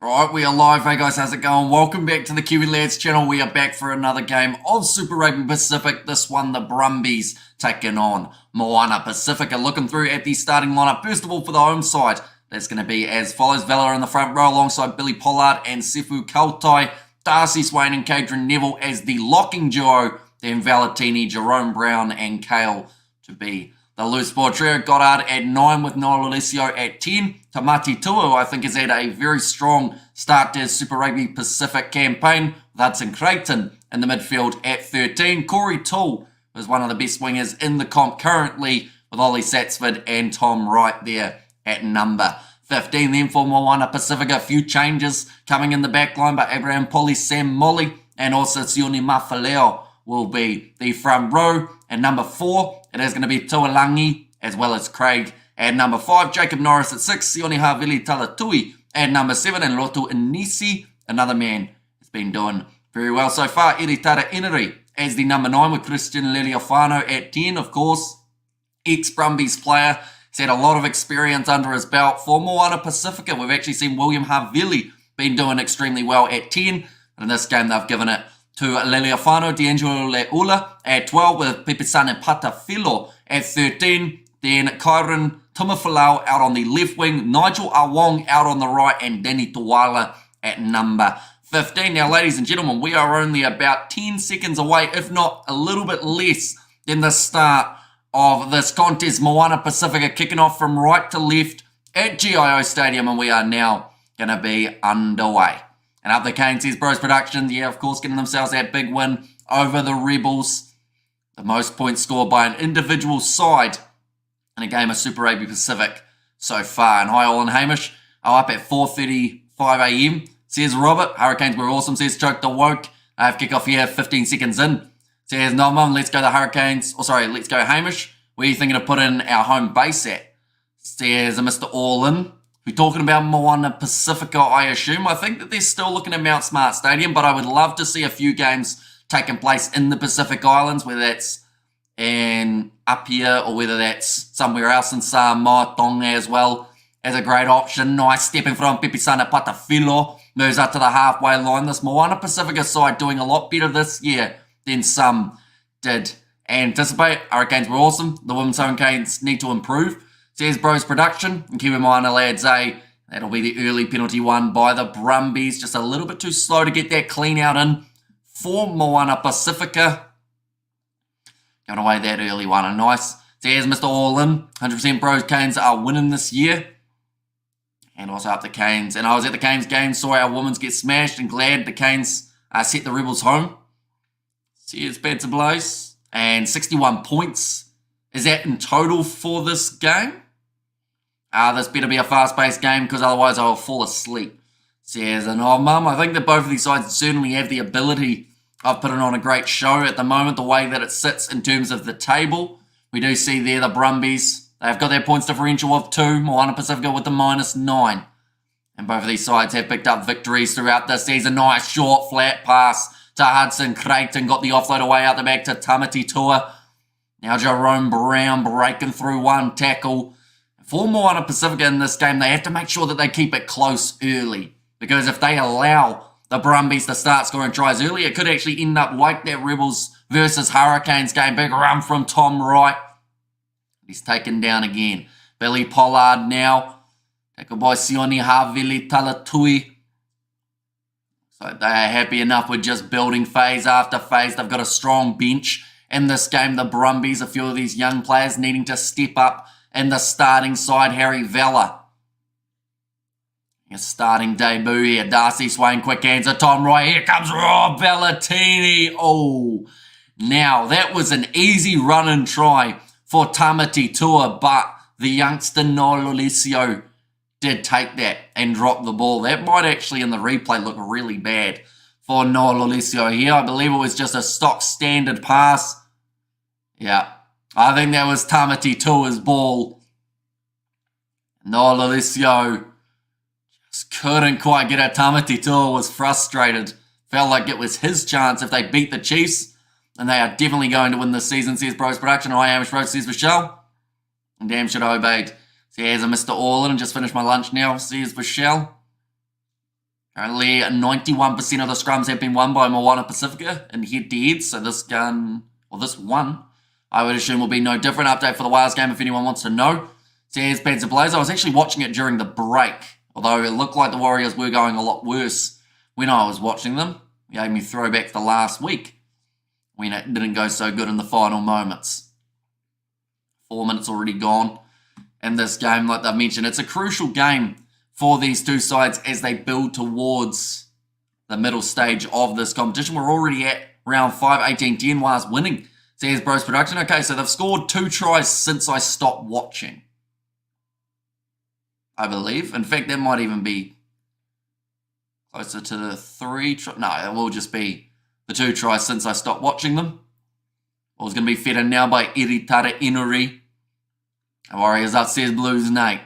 Right, we are live. Hey guys, how's it going? Welcome back to the Kiwi Lads channel. We are back for another game of Super Rugby Pacific. This one, the Brumbies taking on Moana Pasifika. Looking through at the starting lineup. First of all, for the home side, that's going to be as follows. Vela in the front row alongside Billy Pollard and Sefu Kautai. Darcy Swain and Cadron Neville as the locking duo. Then Valentini, Jerome Brown and Kale to be the loose ball trio. Goddard at 9 with Noel Alessio at 10. Tamati Tua, I think, has had a very strong start to his Super Rugby Pacific campaign with Hudson Creighton in the midfield at 13. Corey Toole was one of the best wingers in the comp currently with Ollie Satsford and Tom Wright there at number 15. Then for Moana Pasifika, a few changes coming in the back line by Abraham Polly, Sam Molly, and also Sione Mafaleo will be the front row. And number 4, it is going to be Tuolangi as well as Craig. At number 5, Jacob Norris at 6, Sione Havili Talatui at number 7, and Lotu Inisi, another man has been doing very well so far. Iritara Enery as the number 9 with Christian Leliofano at 10, of course. Ex-Brumbies player. He's had a lot of experience under his belt for Moana Pasifika. We've actually seen William Havili been doing extremely well at 10. And in this game, they've given it to Leliofano, D'Angelo Leula at 12 with Pepesane Patafilo at 13. Then Kyron Tumafalau out on the left wing, Nigel Awong out on the right, and Danny Tuwala at number 15. Now, ladies and gentlemen, we are only about 10 seconds away, if not a little bit less, than the start of this contest. Moana Pasifika kicking off from right to left at GIO Stadium, and we are now going to be underway. And up the Canes, says Bros Productions, yeah, of course, getting themselves that big win over the Rebels. The most points scored by an individual side in a game of Super Rugby Pacific so far. And hi, all and Hamish are up at 4:35 a.m. Says Robert, Hurricanes were awesome. Says Choke the Woke. I have kickoff here 15 seconds in. Says no, Mum, let's go the Hurricanes. Oh, sorry, let's go Hamish. Where are you thinking of putting our home base at? Says Mr. All-In. We're talking about Moana Pasifika, I assume. I think that they're still looking at Mount Smart Stadium, but I would love to see a few games taking place in the Pacific Islands, whether that's in Apia or whether that's somewhere else in Samoa, Tonga as well as a great option. Nice stepping from Pepesane Patafilo. Moves up to the halfway line. This Moana Pasifika side doing a lot better this year than some did anticipate. Hurricanes were awesome. The women's Hurricanes need to improve. Says Bros Production. And keep in mind, lads, that'll be the early penalty one by the Brumbies. Just a little bit too slow to get that clean out in for Moana Pasifika. Going away that early one. A nice. Says Mr. All-In. 100% Bros Canes are winning this year. And also up the Canes. And I was at the Canes game, saw our women's get smashed, and glad the Canes set the Rebels home. Says Bad Blaze. And 61 points. Is that in total for this game? This better be a fast-paced game because otherwise I will fall asleep. Says, and oh, Mum, I think that both of these sides certainly have the ability of putting on a great show at the moment, the way that it sits in terms of the table. We do see there the Brumbies. They've got their points differential of 2. Moana Pasifika with the -9. And both of these sides have picked up victories throughout this season. Nice short flat pass to Hudson Creighton. Got the offload away out the back to Tamati Tua. Now Jerome Brown breaking through one tackle. For Moana Pasifika in this game, they have to make sure that they keep it close early. Because if they allow the Brumbies to start scoring tries early, it could actually end up like that Rebels versus Hurricanes game. Big run from Tom Wright. He's taken down again. Billy Pollard now. Tackled by Sione Havili Talatui. So they are happy enough with just building phase after phase. They've got a strong bench in this game. The Brumbies, a few of these young players needing to step up in the starting side. Harry Vella. His starting debut here. Darcy Swain, quick answer. Tom Wright. Here comes Rob Valentini. Oh, now that was an easy run and try for Tamati Tua, but the youngster Noel Alessio did take that and drop the ball. That might actually in the replay look really bad for Noel Alessio here. I believe it was just a stock standard pass. Yeah, I think that was Tamati Tua's ball. Noel Alessio just couldn't quite get it. Tamati Tua was frustrated. Felt like it was his chance if they beat the Chiefs. And they are definitely going to win this season, says Bros Production. I am Bros, says Michelle. And damn should I obeyed. Says Mr. All-In and just finished my lunch now, says Michelle. Currently, 91% of the scrums have been won by Moana Pasifika in head-to-head, so this gun, or this one, I would assume will be no different. Update for the Wales game if anyone wants to know. So here's Pads of Blaze. I was actually watching it during the break, although it looked like the Warriors were going a lot worse when I was watching them. It gave me throwback to last week when it didn't go so good in the final moments. 4 minutes already gone in this game, like I've mentioned. It's a crucial game for these two sides as they build towards the middle stage of this competition. We're already at round 5, 18-10, Wales winning. So here's Bros Production. Okay, so they've scored 2 tries since I stopped watching, I believe. In fact, that might even be closer to the 3 tries. No, it will just be the 2 tries since I stopped watching them. Ball's going to be fed in now by Iritara Inuri. Warriors upstairs, Blues Nate.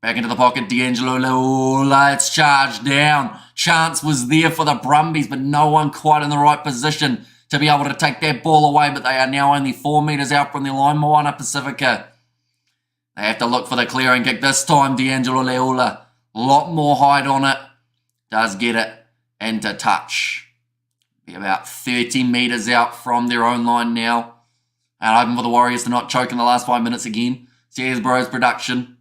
Back into the pocket, D'Angelo Leola. It's charged down. Chance was there for the Brumbies, but no one quite in the right position to be able to take that ball away. But they are now only 4 metres out from the line. Moana Pasifika. They have to look for the clearing kick this time. D'Angelo Leola. A lot more height on it. Does get it into touch. Be about 30 metres out from their own line now. And hoping for the Warriors to not choke in the last 5 minutes again. So here's Bros Production.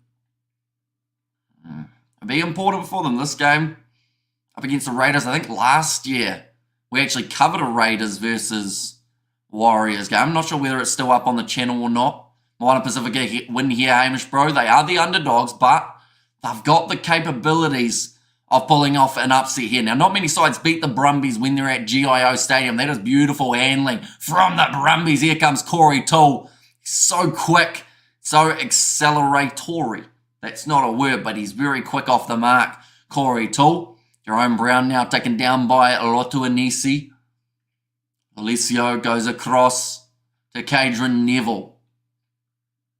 It'd be important for them this game up against the Raiders. I think last year we actually covered a Raiders versus Warriors game. I'm not sure whether it's still up on the channel or not. Moana Pasifika win here, Hamish bro. They are the underdogs, but they've got the capabilities of pulling off an upset here. Now, not many sides beat the Brumbies when they're at GIO Stadium. That is beautiful handling from the Brumbies. Here comes Corey Toole. So quick, so acceleratory. That's not a word, but he's very quick off the mark. Corey Toole. Jerome Brown now taken down by Lotu Anisi. Alessio goes across to Cadron Neville.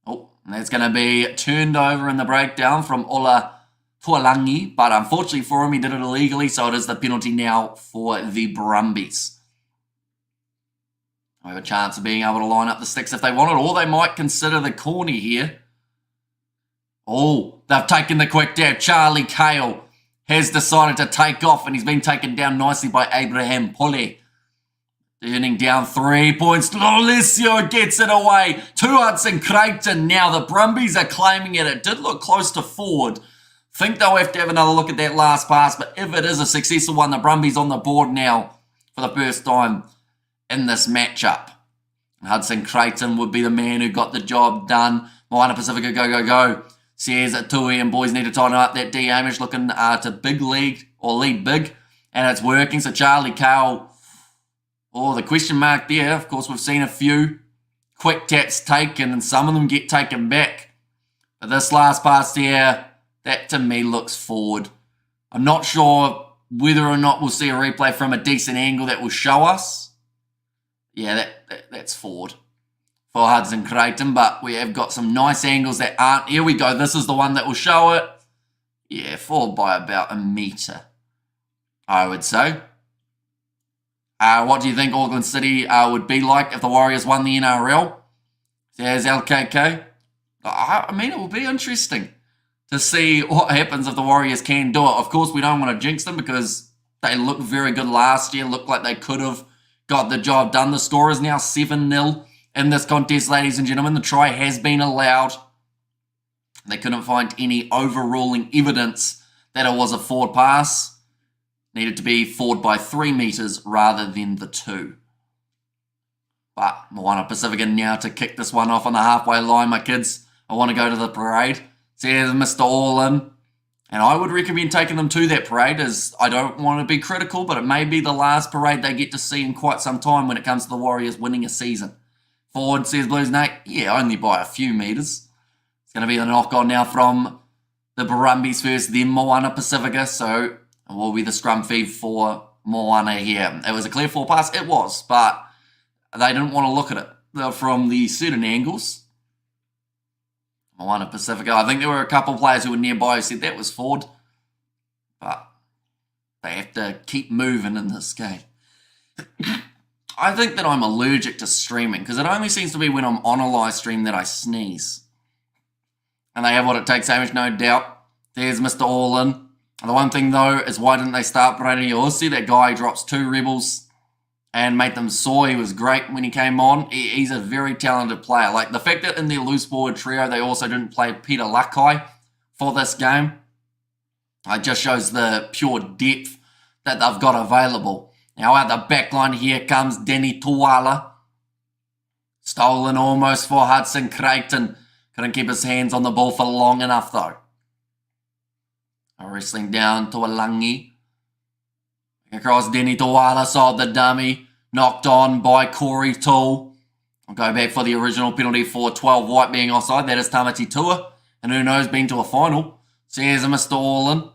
Oh, and that's going to be turned over in the breakdown from Ola Tuolangi, but unfortunately for him, he did it illegally, so it is the penalty now for the Brumbies. We have a chance of being able to line up the sticks if they want it, or they might consider the corner here. Oh, they've taken the quick dab. Charlie Cale has decided to take off, and he's been taken down nicely by Abraham Pole. Turning down 3 points. Alessio gets it away. 2 Hudson Creighton. Now the Brumbies are claiming it. It did look close to forward. Think they'll have to have another look at that last pass, but if it is a successful one, the Brumbies on the board now for the first time in this matchup. Hudson Creighton would be the man who got the job done. Moana Pasifika, go, go, go. Says it Tui, and boys need to tighten up that D. Hamish looking to big lead, or lead big, and it's working. So Charlie Cale, oh, the question mark there. Of course, we've seen a few quick taps taken, and some of them get taken back. But this last pass there, that to me looks forward. I'm not sure whether or not we'll see a replay from a decent angle that will show us. Yeah, that's forward for Hudson Creighton, but we have got some nice angles that aren't. Here we go. This is the one that will show it. Yeah, forward by about 1 metre, I would say. What do you think Auckland City would be like if the Warriors won the NRL? There's LKK. I mean, it will be interesting to see what happens if the Warriors can do it. Of course, we don't want to jinx them because they looked very good last year. Looked like they could have got the job done. The score is now 7-0 in this contest, ladies and gentlemen. The try has been allowed. They couldn't find any overruling evidence that it was a forward pass. Needed to be forward by 3 metres rather than the 2. But Moana Pasifika now to kick this one off on the halfway line, my kids. I want to go to the parade. Says Mr. All-In. And I would recommend taking them to that parade, as I don't want to be critical, but it may be the last parade they get to see in quite some time when it comes to the Warriors winning a season. Forward, says Blues Nate. Yeah, only by a few metres. It's going to be the knock-on now from the Brumbies first, then Moana Pasifika. So it will be the scrum feed for Moana here. It was a clear forward pass. It was, but they didn't want to look at it from the certain angles. Moana Pasifika. I think there were a couple of players who were nearby who said that was forward. But they have to keep moving in this game. I think that I'm allergic to streaming because it only seems to be when I'm on a live stream that I sneeze. And they have what it takes, Hamish, no doubt. There's Mr. All-In. The one thing, though, is why didn't they start Brady Orsi? That guy drops 2 Rebels and made them sore. He was great when he came on. He's a very talented player. Like, the fact that in their loose forward trio, they also didn't play Peter Lakai for this game, it just shows the pure depth that they've got available. Now, out the back line, here comes Denny Tuala. Stolen almost for Hudson Creighton. Couldn't keep his hands on the ball for long enough, though. Wrestling down to Alangi. Across Denny Tuala, saw the dummy. Knocked on by Corey Toole. I'll go back for the original penalty for 12 white being offside. That is Tamati Tua. And who knows, been to a final. Says Mr. Orland.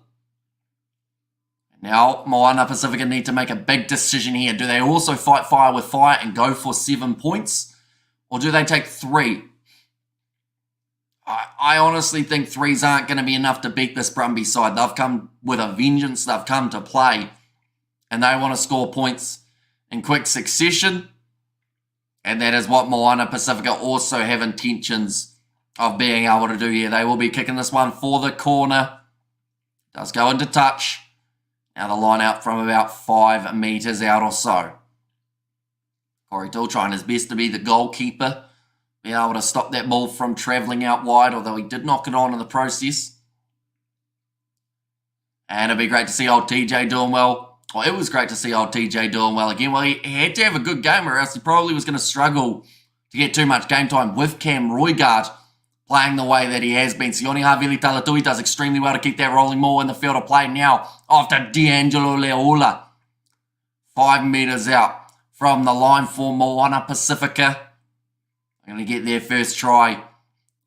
Now, Moana Pasifika need to make a big decision here. Do they also fight fire with fire and go for 7 points? Or do they take 3? I honestly think 3s aren't going to be enough to beat this Brumbies side. They've come with a vengeance. They've come to play. And they want to score points in quick succession. And that is what Moana Pasifika also have intentions of being able to do here. They will be kicking this one for the corner. Does go into touch. Now the line out from about 5 metres out or so. Corey Toole trying his best to be the goalkeeper. Be able to stop that ball from travelling out wide, although he did knock it on in the process. And it'd be great to see old TJ doing well. Well, it was great to see old TJ doing well again. Well, he had to have a good game or else he probably was going to struggle to get too much game time with Cam Roigard playing the way that he has been. Sione Havili Talatui does extremely well to keep that rolling more in the field of play now after D'Angelo Leola. 5 metres out from the line for Moana Pasifika. Going to get their first try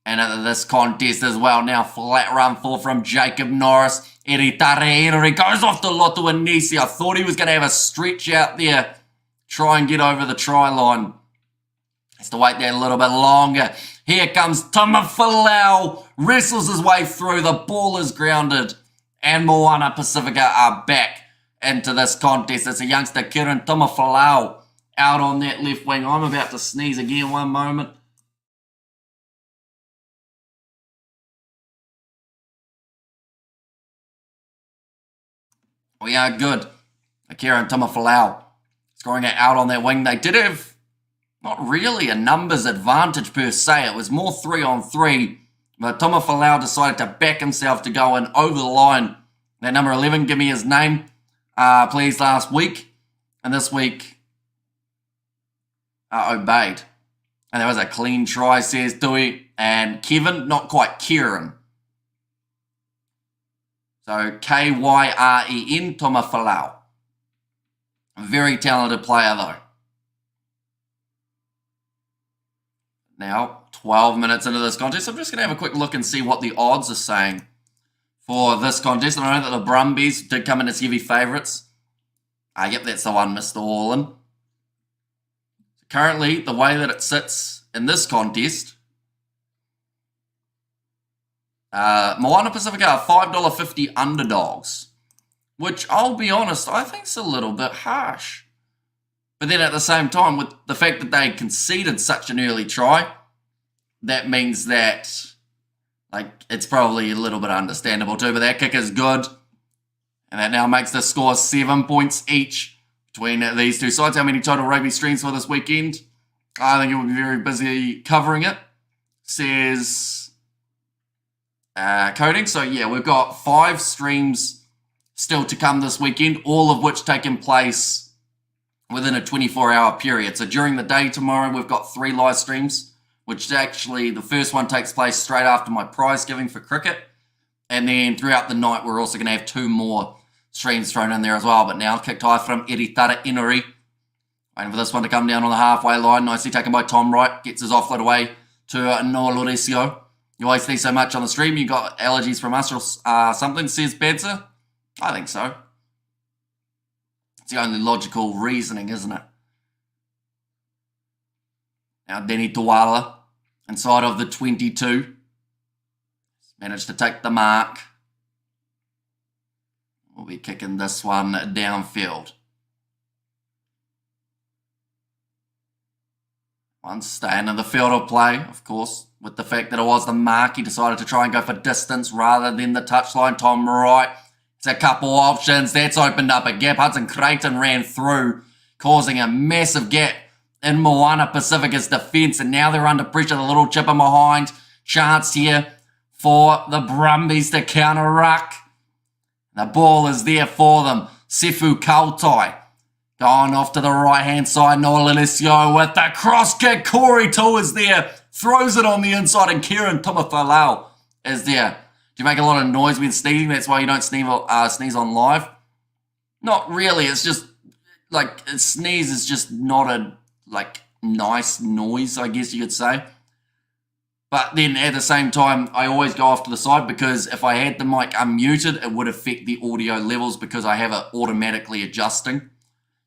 and at this contest as well. Now flat run 4 from Jacob Norris. Eritare goes off to Lotu Anisi. I thought he was going to have a stretch out there. Try and get over the try line. Has to wait there a little bit longer. Here comes Tamafalau. Wrestles his way through. The ball is grounded. And Moana Pasifika are back into this contest. It's a youngster, Kiran Tamafalau, out on that left wing. I'm about to sneeze again, one moment. We are good. Kieran Tamafalau scoring it out on that wing. They did have not really a numbers advantage per se. It was more 3-on-3. But Tamafalau decided to back himself to go in over the line. That number 11, give me his name, please, last week. And this week, obeyed. And there was a clean try, says Dewey. And Kevin, not quite Kieran. So Kyren Tamafalau. A very talented player, though. Now, 12 minutes into this contest, I'm just going to have a quick look and see what the odds are saying for this contest. And I know that the Brumbies did come in as heavy favourites. Yep, that's the one, Mr. Orland. Currently, the way that it sits in this contest, Moana Pasifika are $5.50 underdogs, which I'll be honest, I think is a little bit harsh. But then at the same time, with the fact that they conceded such an early try, that means that it's probably a little bit understandable too. But that kick is good, and that now makes the score 7 points each between these two sides. How many total rugby streams for this weekend? I think it will be very busy covering it, says Coding. So yeah, we've got 5 streams still to come this weekend, all of which taking place within a 24-hour period. So during the day tomorrow, we've got 3 live streams, which actually the first one takes place straight after my prize giving for cricket. And then throughout the night, we're also going to have 2 more streams thrown in there as well. But now kicked high from Eritara Inori. Waiting for this one to come down on the halfway line. Nicely taken by Tom Wright. Gets his offload away to Noah Loresio. You always see so much on the stream. You got allergies from us or something, says Bedser. I think so. It's the only logical reasoning, isn't it? Now Denny Tuala inside of the 22. Managed to take the mark. We'll be kicking this one downfield. One staying in the field of play, of course, with the fact that it was the mark. He decided to try and go for distance rather than the touchline. Tom Wright It's a couple options. That's opened up a gap. Hudson Creighton ran through, causing a massive gap in Moana Pasifika's defence. And now they're under pressure. The little chipper behind. Chance here for the Brumbies to counter-ruck. The ball is there for them. Sefu Kautai going off to the right-hand side. Noah Lilesio with the cross kick. Corey Toole is there. Throws it on the inside. And Kieran Tumafalau is there. Do you make a lot of noise when sneezing? That's why you don't sneeze on live? Not really. It's just, like, a sneeze is just not a, like, nice noise, I guess you could say. But then at the same time, I always go off to the side because if I had the mic unmuted, it would affect the audio levels because I have it automatically adjusting.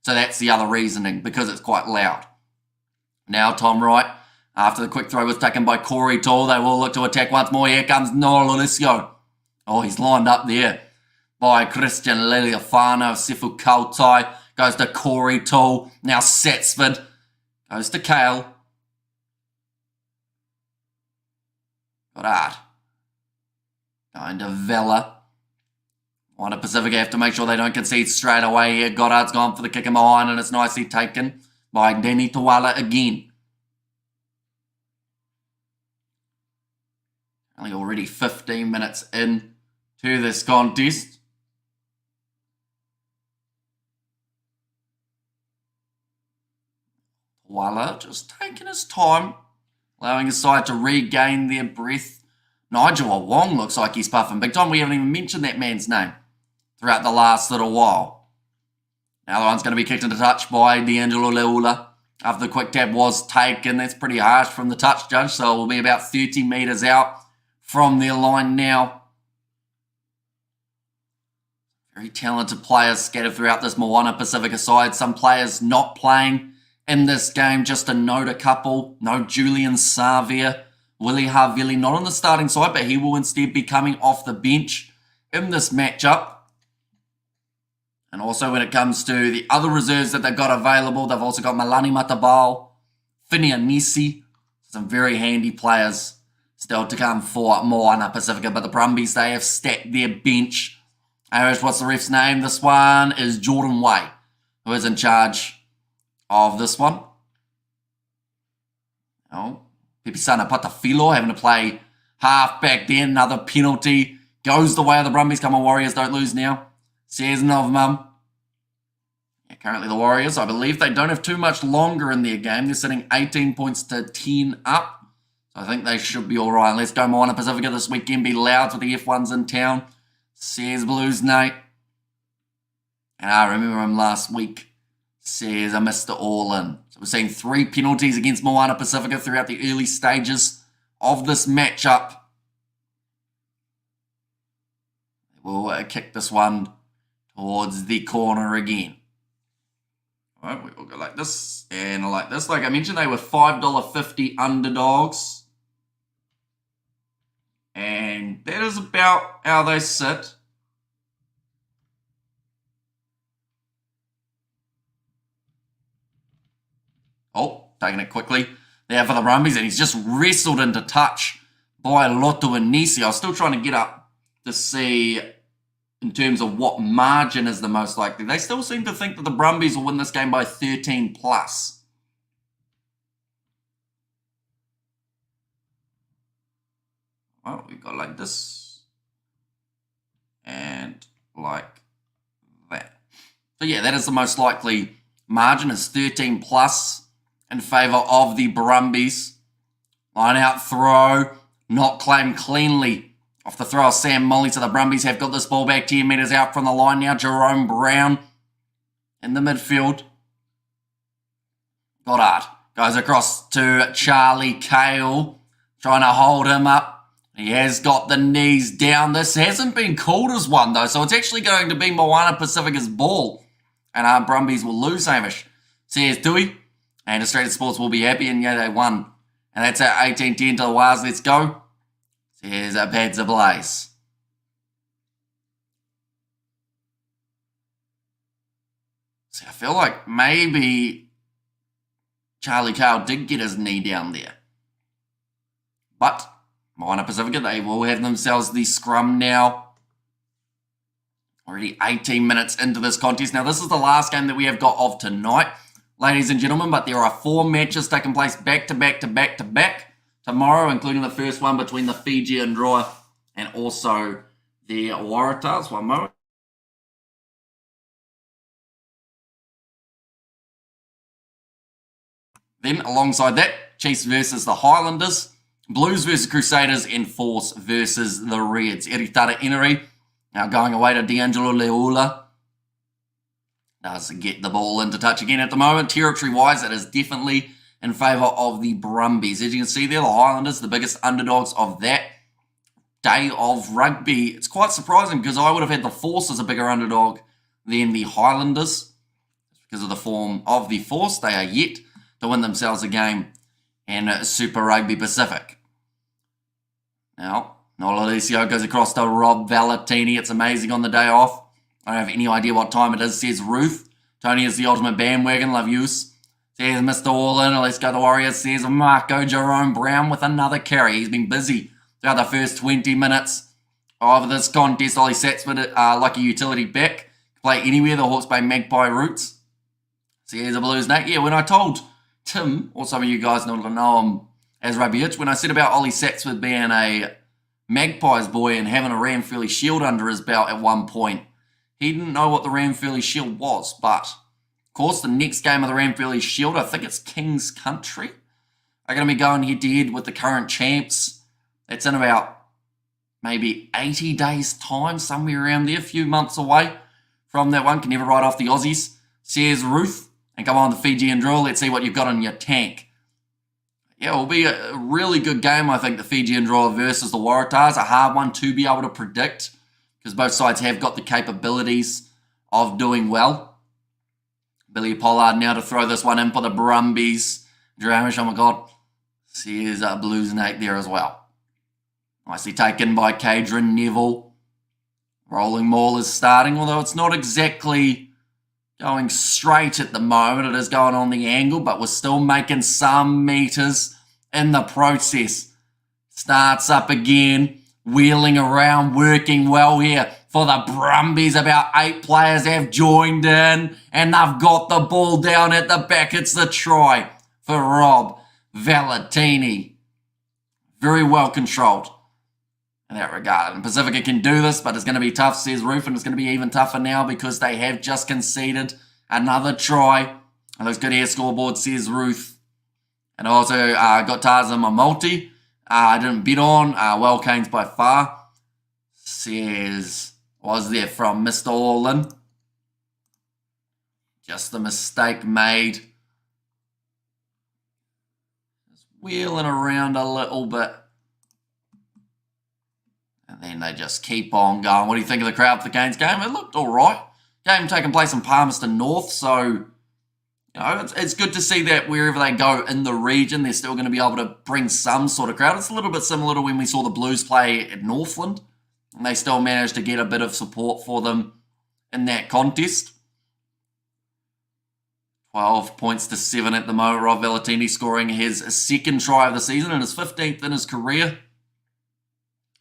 So that's the other reasoning, because it's quite loud. Now Tom Wright, after the quick throw was taken by Corey Toole, they will look to attack once more. Here comes Noah Lilesio. Oh, he's lined up there by Christian Liliafano. Sefu Kautai goes to Corey Toole. Now Satsford goes to Kale. Goddard going to Vela. Moana Pasifika have to make sure they don't concede straight away here. Goddard's gone for the kick in behind, and it's nicely taken by Denny Tuala again. Only already 15 minutes in to this contest. Tuala just taking his time, allowing his side to regain their breath. Nigel Wong looks like he's puffing big time. We haven't even mentioned that man's name throughout the last little while. Now the one's going to be kicked into touch by D'Angelo Leula. After the quick tap was taken, that's pretty harsh from the touch judge, so we'll be about 30 metres out from their line now. Very talented players scattered throughout this Moana Pasifika side. Some players not playing in this game, just to note a couple. No Julian Savia. Willie Havili not on the starting side, but he will instead be coming off the bench in this matchup. And also when it comes to the other reserves that they've got available, they've also got Malani Matabao, Finia Nisi, some very handy players still to come for Moana Pasifika. But the Brumbies, they have stacked their bench. Irish, what's the ref's name? This one is Jordan Way, who is in charge of this one. Oh, Pipisana Patafilo having to play half back there. Another penalty goes the way of the Brumbies. Come on, Warriors, don't lose now. Says Novmum. Yeah, currently the Warriors, I believe they don't have too much longer in their game. They're sitting 18 points to 10 up. So I think they should be all right. Let's go Moana Pasifika this weekend. Be loud with the F1s in town. Says Blues Nate. And I remember him last week. Says Mr. All-In. So we're seeing 3 penalties against Moana Pasifika throughout the early stages of this matchup. We'll kick this one towards the corner again. All right, we will go like this and like this. Like I mentioned, they were $5.50 underdogs. And that is about how they sit. Oh, taking it quickly there for the Brumbies, and he's just wrestled into touch by Lotu and Nisi. I was still trying to get up to see in terms of what margin is the most likely. They still seem to think that the Brumbies will win this game by 13 plus. Well, we got like this and like that. So yeah, that is the most likely margin, is 13 plus in favour of the Brumbies. Line out throw, not claimed cleanly off the throw of Sam Molly. So the Brumbies have got this ball back 10 metres out from the line now. Jerome Brown in the midfield. Goddard goes across to Charlie Cale, trying to hold him up. He has got the knees down. This hasn't been called as one, though, so it's actually going to be Moana Pasifika's ball. And our Brumbies will lose, Hamish. Says Dewey. And Australian Sports will be happy, and yeah, they won. And that's at 18-10 to the Wars. Let's go. Says Pads Ablaze. See, I feel like maybe Charlie Cale did get his knee down there. But Moana Pasifika, they will have themselves the scrum now. Already 18 minutes into this contest. Now, this is the last game that we have got of tonight, ladies and gentlemen, but there are 4 matches taking place back to back to back to back tomorrow, including the first one between the Fijian drawer and also the Waratahs. One moment. Then, alongside that, Chiefs versus the Highlanders, Blues versus Crusaders, and Force versus the Reds. Eritara Enery now going away to D'Angelo Leula. Does get the ball into touch again at the moment. Territory-wise, it is definitely in favour of the Brumbies. As you can see there, the Highlanders, the biggest underdogs of that day of rugby. It's quite surprising because I would have had the Force as a bigger underdog than the Highlanders. Because of the form of the Force, they are yet to win themselves a game in Super Rugby Pacific. Now, Nololisio goes across to Rob Valentini. It's amazing on the day off. I don't have any idea what time it is, says Ruth. Tony is the ultimate bandwagon, love use. Says Mr. Orlin, let's go the Warriors. Says Marco Jerome Brown with another carry. He's been busy throughout the first 20 minutes of this contest. Ollie Satsford, like a utility back. Can play anywhere, the Hawke's Bay Magpie roots. Says the Blues Nate. Yeah, when I told Tim, or some of you guys know him as Rugby Itch, when I said about Ollie Satsford being a Magpies boy and having a Ranfurly Shield under his belt at one point, he didn't know what the Ranfurly Shield was. But, of course, the next game of the Ranfurly Shield, I think it's King's Country, are going to be going head-to-head with the current champs. It's in about maybe 80 days' time, somewhere around there, a few months away from that one. Can never write off the Aussies, says Ruth. And come on, the Fijian draw. Let's see what you've got in your tank. Yeah, it will be a really good game, I think, the Fijian draw versus the Waratahs. A hard one to be able to predict because both sides have got the capabilities of doing well. Billy Pollard now to throw this one in for the Brumbies. Dramish, oh my God. Says Blues Nate there as well. Nicely taken by Cadron Neville. Rolling maul is starting, although it's not exactly going straight at the moment. It is going on the angle, but we're still making some meters in the process. Starts up again, wheeling around, working well here for the Brumbies. About 8 players have joined in, and they've got the ball down at the back. It's the try for Rob Valentini. Very well controlled in that regard. And Pasifika can do this, but it's going to be tough, says Roof, and it's going to be even tougher now because they have just conceded another try. And looks good here, scoreboard, says Ruth. And also got Tarzan a multi. I didn't bet on. Well Canes by far. Says, was there from Mr. Orlin. Just a mistake made. Just wheeling around a little bit. And then they just keep on going. What do you think of the crowd for the Canes game? It looked all right. Game taking place in Palmerston North, so you know it's good to see that wherever they go in the region, they're still going to be able to bring some sort of crowd. It's a little bit similar to when we saw the Blues play at Northland, and they still managed to get a bit of support for them in that contest. 12 points to 7 at the moment. Rob Valentini scoring his second try of the season and his 15th in his career.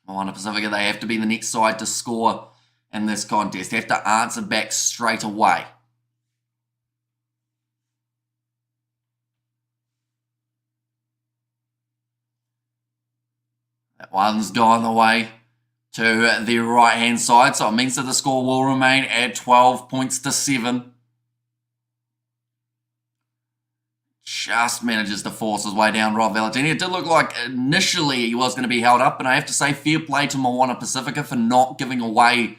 Moana Pasifika, they have to be the next side to score in this contest. They have to answer back straight away. That one's gone away to the right-hand side, so it means that the score will remain at 12 points to 7. Just manages to force his way down Rob Valentini. It did look like initially he was going to be held up, and I have to say fair play to Moana Pasifika for not giving away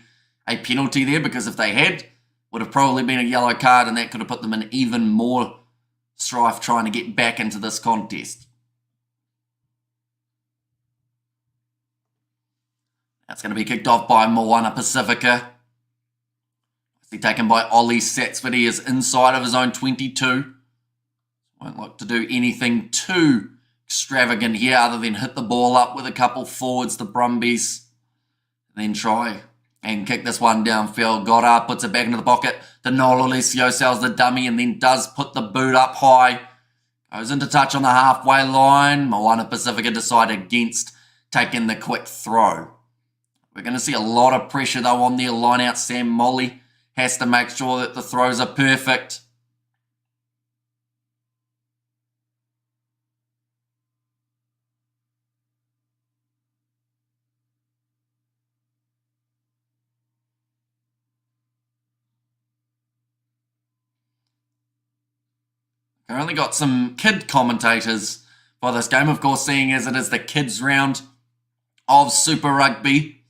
a penalty there, because if they had, would have probably been a yellow card, and that could have put them in even more strife trying to get back into this contest. That's going to be kicked off by Moana Pasifika. Taken by Ollie Satsford. He is inside of his own 22. Won't look to do anything too extravagant here other than hit the ball up with a couple forwards, the Brumbies. Then try and kick this one downfield. Goddard puts it back into the pocket. Danilo Alessio sells the dummy and then does put the boot up high. Goes into touch on the halfway line. Moana Pasifika decide against taking the quick throw. We're going to see a lot of pressure, though, on their line-out. Sam Molly has to make sure that the throws are perfect. Currently got some kid commentators for this game, of course, seeing as it is the kids round of Super Rugby.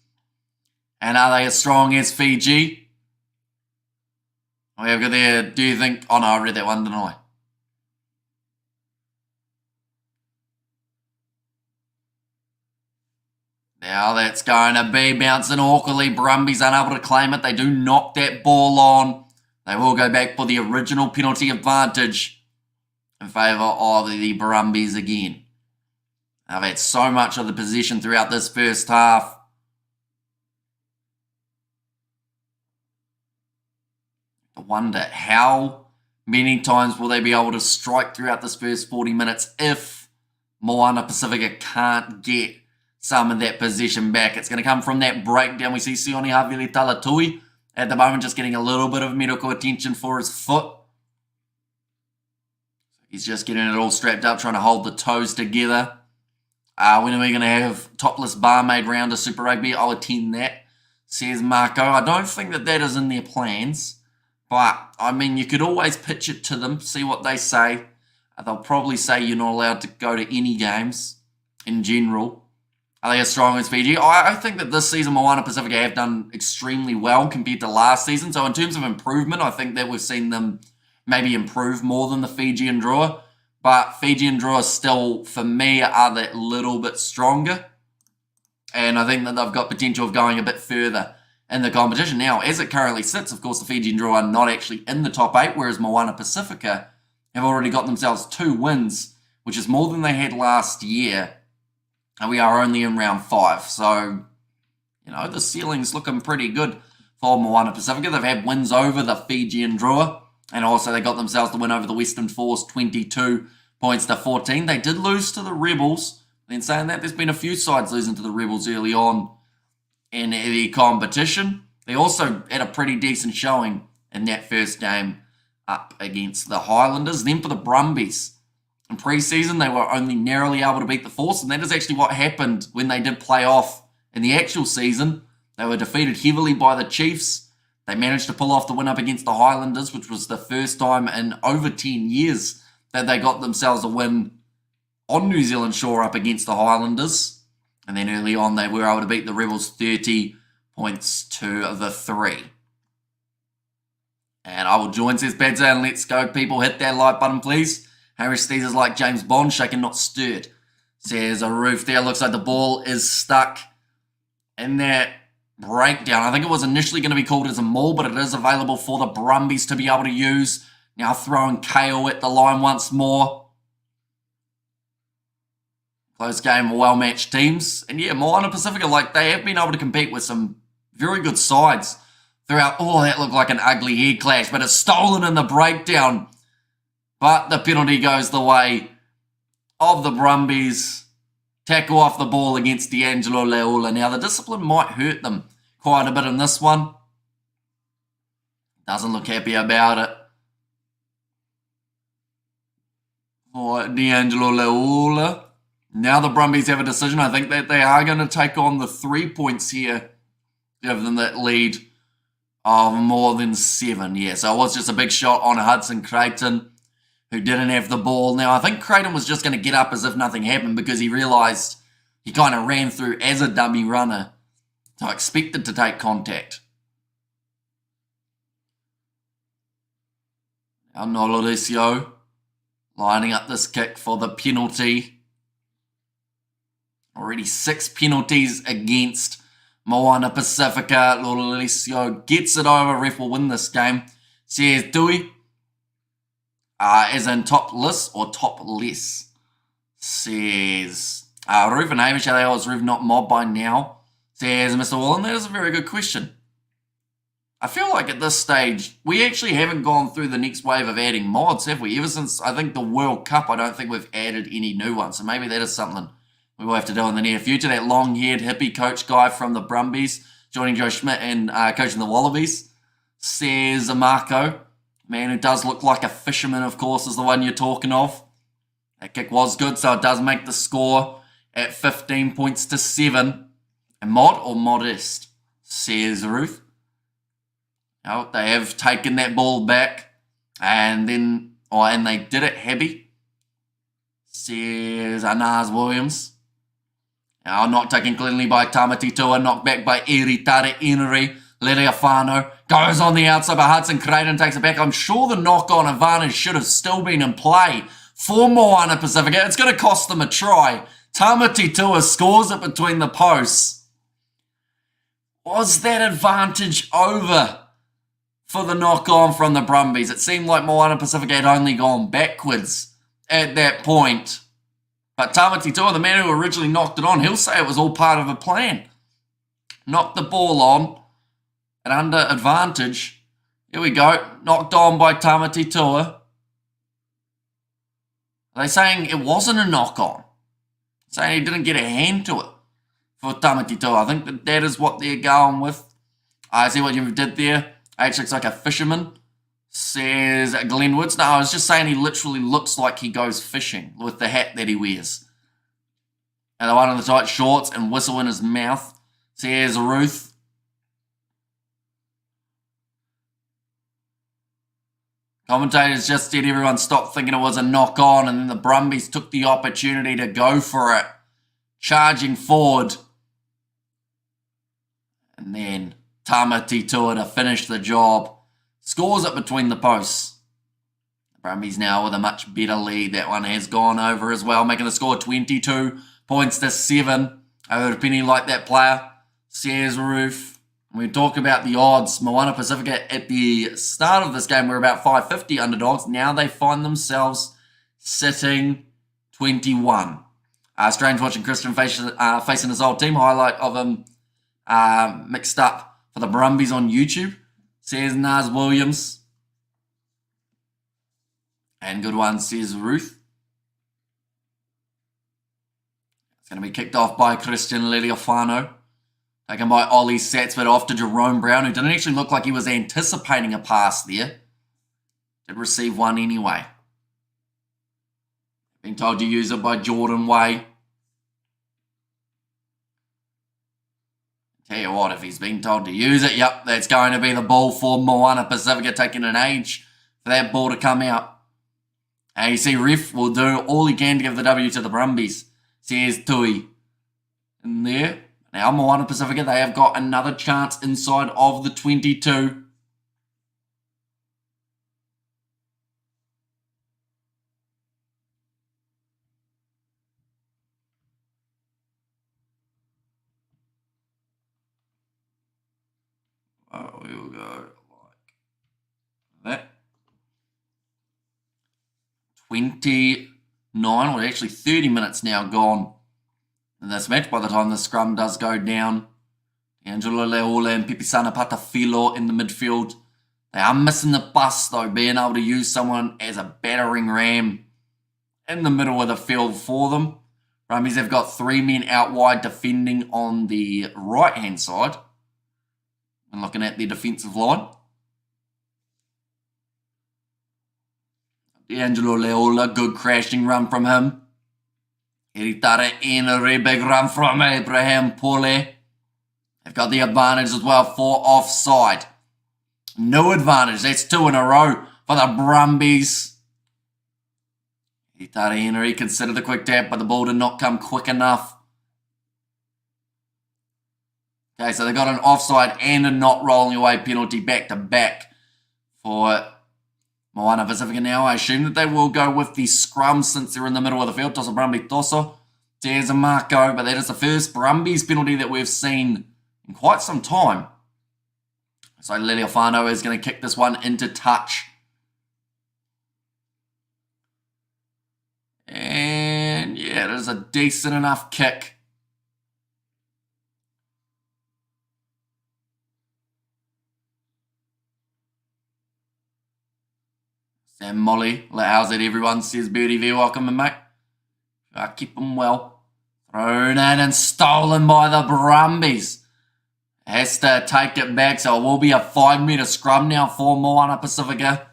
And are they as strong as Fiji? We have got there, do you think? Oh no, I read that one, didn't I? Now that's going to be bouncing awkwardly. Brumbies unable to claim it. They do knock that ball on. They will go back for the original penalty advantage in favour of the Brumbies again. They've had so much of the possession throughout this first half. I wonder how many times will they be able to strike throughout this first 40 minutes if Moana Pasifika can't get some of that possession back. It's going to come from that breakdown. We see Sione Havili Talatui at the moment just getting a little bit of medical attention for his foot. He's just getting it all strapped up, trying to hold the toes together. When are we going to have topless barmaid round of Super Rugby? I'll attend that, says Marco. I don't think that is in their plans. But, I mean, you could always pitch it to them, see what they say. They'll probably say you're not allowed to go to any games in general. Are they as strong as Fiji? I think that this season Moana Pasifika have done extremely well compared to last season. So in terms of improvement, I think that we've seen them maybe improve more than the Fijian drawer. But Fijian drawer still, for me, are that little bit stronger. And I think that they've got potential of going a bit further in the competition. Now, as it currently sits, of course, the Fijian drawer are not actually in the top 8, whereas Moana Pasifika have already got themselves 2 wins, which is more than they had last year. And we are only in round 5. So, you know, the ceiling's looking pretty good for Moana Pasifika. They've had wins over the Fijian drawer. And also they got themselves the win over the Western Force, 22 points to 14. They did lose to the Rebels. Then saying that, there's been a few sides losing to the Rebels early on in the competition. They also had a pretty decent showing in that first game up against the Highlanders. Then for the Brumbies, in pre-season, they were only narrowly able to beat the Force, and that is actually what happened when they did play off in the actual season. They were defeated heavily by the Chiefs. They managed to pull off the win up against the Highlanders, which was the first time in over 10 years that they got themselves a win on New Zealand shore up against the Highlanders. And then early on, they were able to beat the Rebels 30 points to the 3. And I will join, says Badzan. Let's go, people. Hit that like button, please. Harry Stees is like James Bond, shaken, not stirred. Says a roof there. Looks like the ball is stuck in that breakdown. I think it was initially going to be called as a maul, but it is available for the Brumbies to be able to use. Now throwing Kale at the line once more. Close game, well-matched teams. And yeah, Moana Pasifika, like, they have been able to compete with some very good sides throughout. Oh, that looked like an ugly head clash, but it's stolen in the breakdown. But the penalty goes the way of the Brumbies. Tackle off the ball against D'Angelo Leola. Now, the discipline might hurt them quite a bit in this one. Doesn't look happy about it. For D'Angelo Leola. Now the Brumbies have a decision. I think that they are going to take on the 3 points here. Give them that lead of more than 7. Yeah, so it was just a big shot on Hudson Creighton, who didn't have the ball. Now, I think Creighton was just going to get up as if nothing happened because he realised he kind of ran through as a dummy runner. So I expected to take contact. Now Nololisio lining up this kick for the penalty. Already 6 penalties against Moana Pasifika. Nololisio gets it over. Ref will win this game. Says Dewey. As in topless or topless, says Reuven Hamish. How is Reuven not mobbed by now? Says Mr. Wallen. That is a very good question. I feel like at this stage, we actually haven't gone through the next wave of adding mods, have we? Ever since, I think, the World Cup, I don't think we've added any new ones. So maybe that is something we will have to do in the near future. That long-haired hippie coach guy from the Brumbies, joining Joe Schmidt and coaching the Wallabies, says Marco. Man who does look like a fisherman, of course, is the one you're talking of. That kick was good, so it does make the score at 15 points to 7. And mod or modest, says Ruth. No, they have taken that ball back, and they did it heavy, says Anaz Williams. Now, not taken cleanly by Tamati Tua, knocked back by Eritare Enri. Leleafano goes on the outside, but Hudson Creighton takes it back. I'm sure the knock-on advantage should have still been in play for Moana Pasifika. It's going to cost them a try. Tamati Tua scores it between the posts. Was that advantage over for the knock-on from the Brumbies? It seemed like Moana Pasifika had only gone backwards at that point. But Tamati Tua, the man who originally knocked it on, he'll say it was all part of a plan. Knocked the ball on. And under advantage, here we go, knocked on by Tamati Tua. Are they saying it wasn't a knock-on? Saying he didn't get a hand to it for Tamati Tua. I think that is what they're going with. I see what you did there. H looks like a fisherman, says Glenn Woods. No, I was just saying he literally looks like he goes fishing with the hat that he wears. And the one in the tight shorts and whistle in his mouth, says Ruth. Commentators just said everyone stopped thinking it was a knock-on, and then the Brumbies took the opportunity to go for it, charging forward. And then Tamati Tua to finish the job. Scores it between the posts. The Brumbies now with a much better lead. That one has gone over as well, making the score 22 points to 7. I would opinion like that player, says Ruth. We talk about the odds. Moana Pasifika at the start of this game were about 550 underdogs. Now they find themselves sitting 21. Strange watching Christian facing his old team. Highlight of him mixed up for the Brumbies on YouTube, says Naz Williams. And good one, says Ruth. It's going to be kicked off by Christian Leleafano. Taken by Ollie Sats, but off to Jerome Brown, who didn't actually look like he was anticipating a pass there. Did receive one anyway. Being told to use it by Jordan Way. Tell you what, if he's been told to use it, yep, that's going to be the ball for Moana Pasifika, taking an age for that ball to come out. And you see Ref will do all he can to give the W to the Brumbies, says Tui. In there. Now, Moana Pasifika, they have got another chance inside of the 22. Oh, we will go like that. 29, or actually 30 minutes now gone in this match by the time the scrum does go down. Angelo Leola and Pipisana Patafilo in the midfield. They are missing the bus though, being able to use someone as a battering ram in the middle of the field for them. Brumbies have got 3 men out wide defending on the right hand side. And looking at their defensive line. Angelo Leola, good crashing run from him. Eritare Enri, big run from Abraham Pole. They've got the advantage as well for offside. No advantage. That's 2 in a row for the Brumbies. Eritare Enri considered the quick tap, but the ball did not come quick enough. Okay, so they got an offside and a not rolling away penalty back to back for Moana Pasifika now. I assume that they will go with the scrum since they're in the middle of the field. Tosa Brumby Toso. There's a Marco, but that is the first Brumbies penalty that we've seen in quite some time. So Leleafano is going to kick this one into touch. And yeah, it is a decent enough kick. Sam Molly, how's it everyone, says Birdie V, welcome in mate. Keep them well. Thrown in and stolen by the Brumbies. Has to take it back, so it will be a 5-metre scrum now for Moana Pasifika.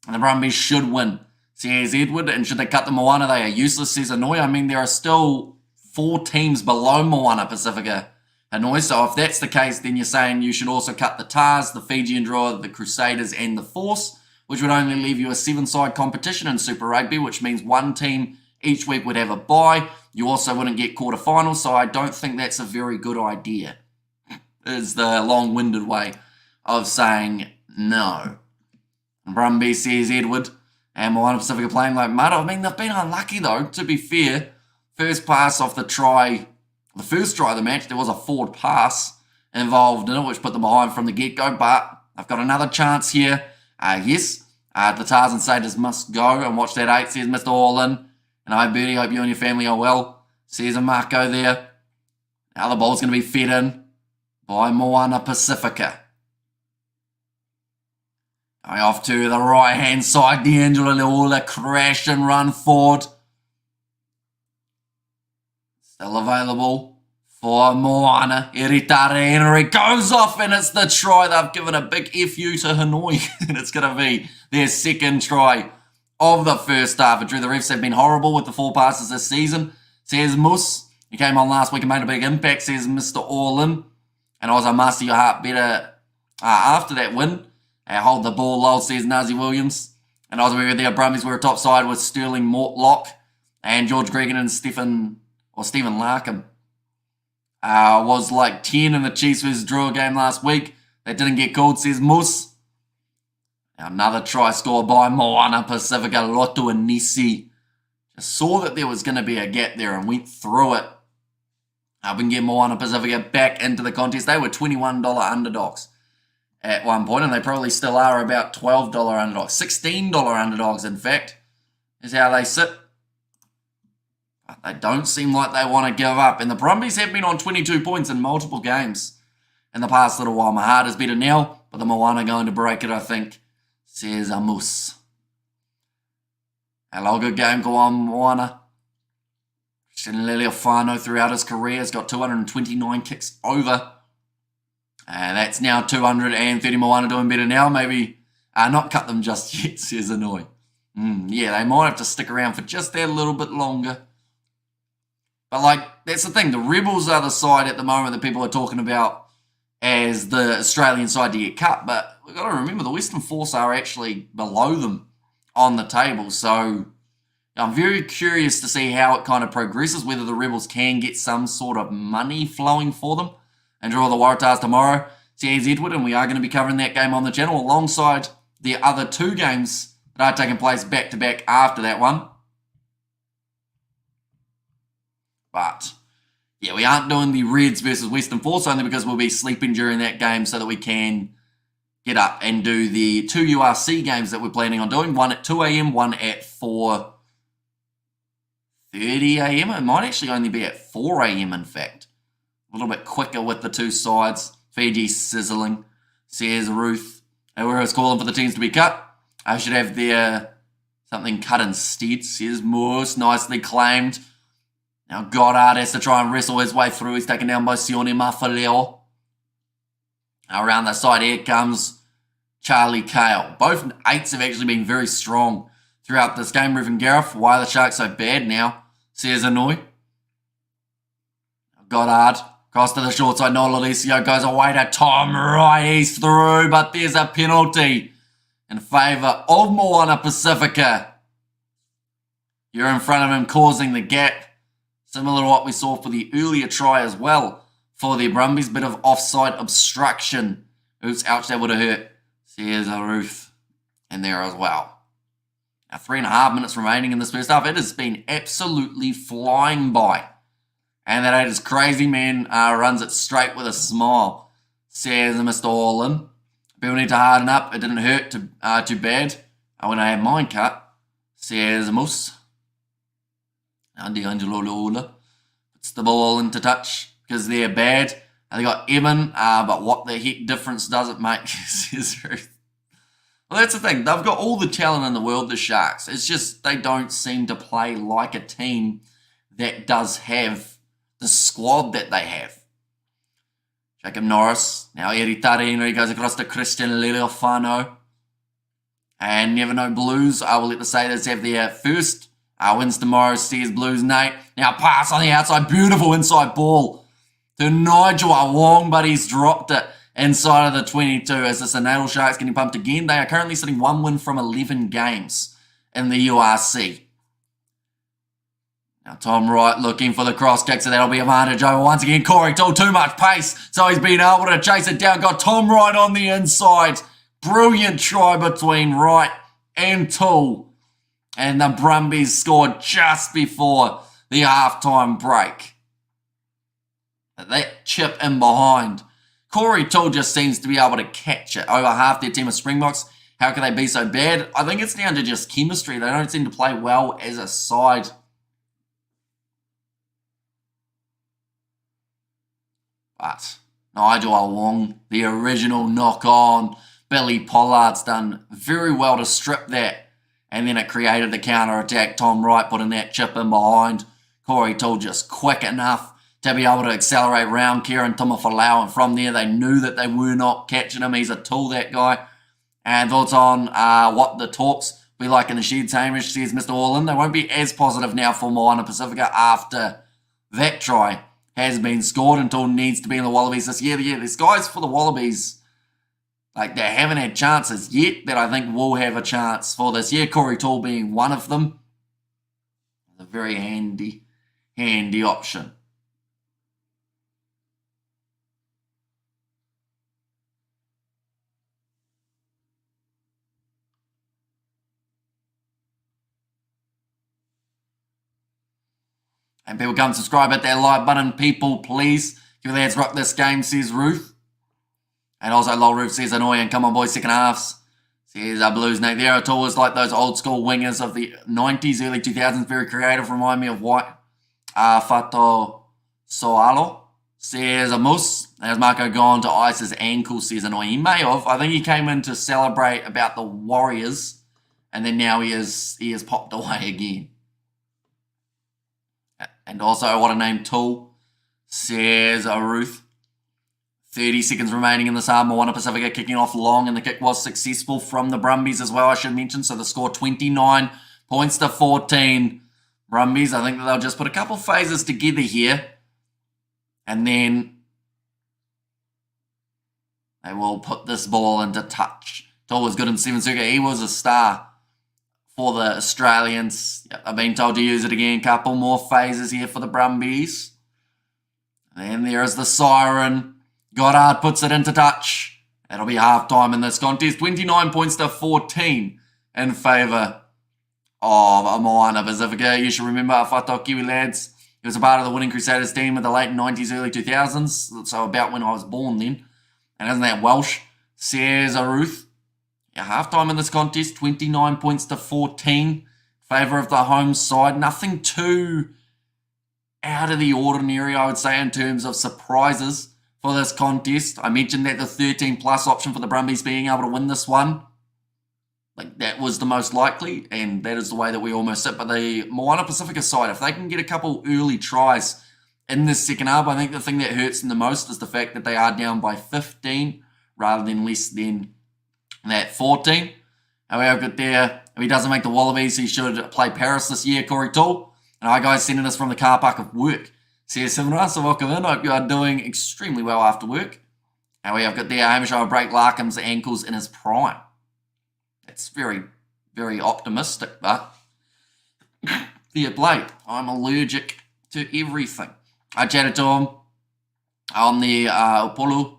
And the Brumbies should win. Says Edward, and should they cut the Moana, they are useless, says Hanoi. I mean, there are still 4 teams below Moana Pasifika Hanoi, so if that's the case, then you're saying you should also cut the Tars, the Fijian Draw, the Crusaders, and the Force, which would only leave you a 7-side competition in Super Rugby, which means one team each week would have a bye. You also wouldn't get quarterfinals, so I don't think that's a very good idea, is the long-winded way of saying no. Brumbies, says Edward, and Moana Pasifika playing like mud. I mean, they've been unlucky, though, to be fair. First pass off the first try of the match, there was a forward pass involved in it, which put them behind from the get-go, but I've got another chance here. Yes, the Tars and Satyrs must go, and watch that 8, says Mr. All-In. And hi, Bertie, hope you and your family are well, says a Marco there. Now the ball's going to be fed in by Moana Pasifika. Going off to the right-hand side, D'Angelo Leola crash and run forward. Still available for Moana. Eritare Henry goes off, and it's the try. They've given a big FU to Hanoi, and it's going to be their second try of the first half. And Drew, the refs have been horrible with the 4 passes this season, says Moose. He came on last week and made a big impact, says Mr. All-In. And I was a master your heart better after that win. Hold the ball low, says Nazi Williams. And I was aware there, Brumbies were a top side with Sterling Mortlock and George Gregan and Stephen Larkham. Was like 10 in the Chiefs vs Draw game last week. That didn't get called, says Moose. Now another try scored by Moana Pasifika, Lotu and Nisi. Just saw that there was going to be a gap there and went through it. We can get Moana Pasifika back into the contest. They were $21 underdogs at one point, and they probably still are about $12 underdogs. $16 underdogs, in fact, is how they sit. But they don't seem like they want to give up. And the Brumbies have been on 22 points in multiple games in the past little while. My heart is better now, but the Moana going to break it, I think, says Amos. Hello, good game. Go on, Moana. Christian Lealiofano throughout his career has got 229 kicks over. And that's now 230. Moana doing better now. Maybe not cut them just yet, says Hanoi. Yeah, they might have to stick around for just that little bit longer. But, that's the thing. The Rebels are the side at the moment that people are talking about as the Australian side to get cut. But we've got to remember the Western Force are actually below them on the table. So I'm very curious to see how it kind of progresses, whether the Rebels can get some sort of money flowing for them and draw the Waratahs tomorrow. Says Edward, and we are going to be covering that game on the channel alongside the other 2 games that are taking place back-to-back after that one. But, yeah, we aren't doing the Reds versus Western Force only because we'll be sleeping during that game so that we can get up and do the 2 URC games that we're planning on doing. One at 2 a.m, one at 4:30 a.m. It might actually only be at 4 a.m, in fact. A little bit quicker with the 2 sides. Fiji sizzling, says Ruth. Whoever's calling for the teams to be cut, I should have their something cut instead, says Moose. Nicely claimed. Now Goddard has to try and wrestle his way through. He's taken down by Sione Mafaleo. Around the side here comes Charlie Kale. Both 8s have actually been very strong throughout this game. Ruth and Gareth, why are the Sharks so bad now, says Hanoi. Goddard, cross to the short side. Noel Alicio goes away to Tom Wright. He's through, but there's a penalty in favour of Moana Pasifika. You're in front of him, causing the gap. Similar to what we saw for the earlier try as well for the Brumbies. Bit of offside obstruction. Oops, ouch, that would have hurt. Says Ruth in there as well. Now 3.5 minutes remaining in this first half. It has been absolutely flying by. And that 8 is crazy, man. Runs it straight with a smile, says Mr. All-In. People need to harden up. It didn't hurt too bad when I had mine cut, says Moose. Now D'Angelo Lola puts the ball into touch because they're bad. And they got Evan, but what the heck difference does it make, says Ruth. Well, that's the thing. They've got all the talent in the world, the Sharks. It's just they don't seem to play like a team that does have the squad that they have. Jacob Norris, now Eri Tarino, he goes across to Christian Leofano. And Never Know Blues, I will let the Sailors have their first. Wins tomorrow, sees Blues Nate. Now pass on the outside, beautiful inside ball to Nigel Awong, but he's dropped it inside of the 22. As the Natal Sharks getting pumped again. They are currently sitting 1 win from 11 games in the URC. Now Tom Wright looking for the cross kick, so that'll be advantage over once again. Corey Toole, too much pace, so he's been able to chase it down. Got Tom Wright on the inside. Brilliant try between Wright and Toole. And the Brumbies scored just before the halftime break. That chip in behind. Corey Toole just seems to be able to catch it. Over half their team of Springboks. How can they be so bad? I think it's down to just chemistry. They don't seem to play well as a side. But Nigel Awong, the original knock on. Billy Pollard's done very well to strip that. And then it created the counter-attack. Tom Wright putting that chip in behind. Corey Toole just quick enough to be able to accelerate round Kieran Tumafalau. And from there, they knew that they were not catching him. He's a tool, that guy. And thoughts on what the talks be like in the sheds. Hamish says, Mr. Orland, they won't be as positive now for Moana Pasifika after that try has been scored. Until needs to be in the Wallabies this year. Yeah, there's guys for the Wallabies. Like, they haven't had chances yet that I think will have a chance for this year. Corey Toole being one of them. A very handy option. And people come subscribe, hit that like button. People, please. Give the lads rock this game, says Ruth. And also, Lol Roof says, annoying. Come on, boys, second halves. Says Blues Nate there. Toole is like those old school wingers of the 90s, early 2000s. Very creative. Remind me of White. Fato Soalo. Says a Moose. Has Marco gone to ice his ankle? Says annoying. He may have. I think he came in to celebrate about the Warriors. And then now he is popped away again. And also, what a name, Toole. Says Ruth. 30 seconds remaining in this half. Moana Pasifika kicking off long, and the kick was successful from the Brumbies as well, I should mention. So the score 29 points to 14. Brumbies, I think that they'll just put a couple phases together here. And then they will put this ball into touch. Toole was good in 7 circuit. He was a star for the Australians. Yep, I've been told to use it again. Couple more phases here for the Brumbies. And there is the siren. Goddard puts it into touch. That'll be half-time in this contest. 29 points to 14 in favour of Moana Pasifika. You should remember Whātau Kiwi lads. He was a part of the winning Crusaders team in the late 90s, early 2000s. So about when I was born then. And isn't that Welsh? Says Ruth. Yeah, half-time in this contest. 29 points to 14. Favour of the home side. Nothing too out of the ordinary, I would say, in terms of surprises for this contest. I mentioned that the 13 plus option for the Brumbies being able to win this one, like that was the most likely, and that is the way that we almost sit. But the Moana Pasifika side, if they can get a couple early tries in this second half, I think the thing that hurts them the most is the fact that they are down by 15 rather than less than that 14. And we have got there, if he doesn't make the Wallabies, he should play Paris this year, Corey Toole. And our guys sending us from the car park of work. CS Simra, so welcome in. I hope you are doing extremely well after work. And we have got there Hamish will break Larkham's ankles in his prime. That's very, very optimistic, but fair play. I'm allergic to everything. I chatted to him on the Upolu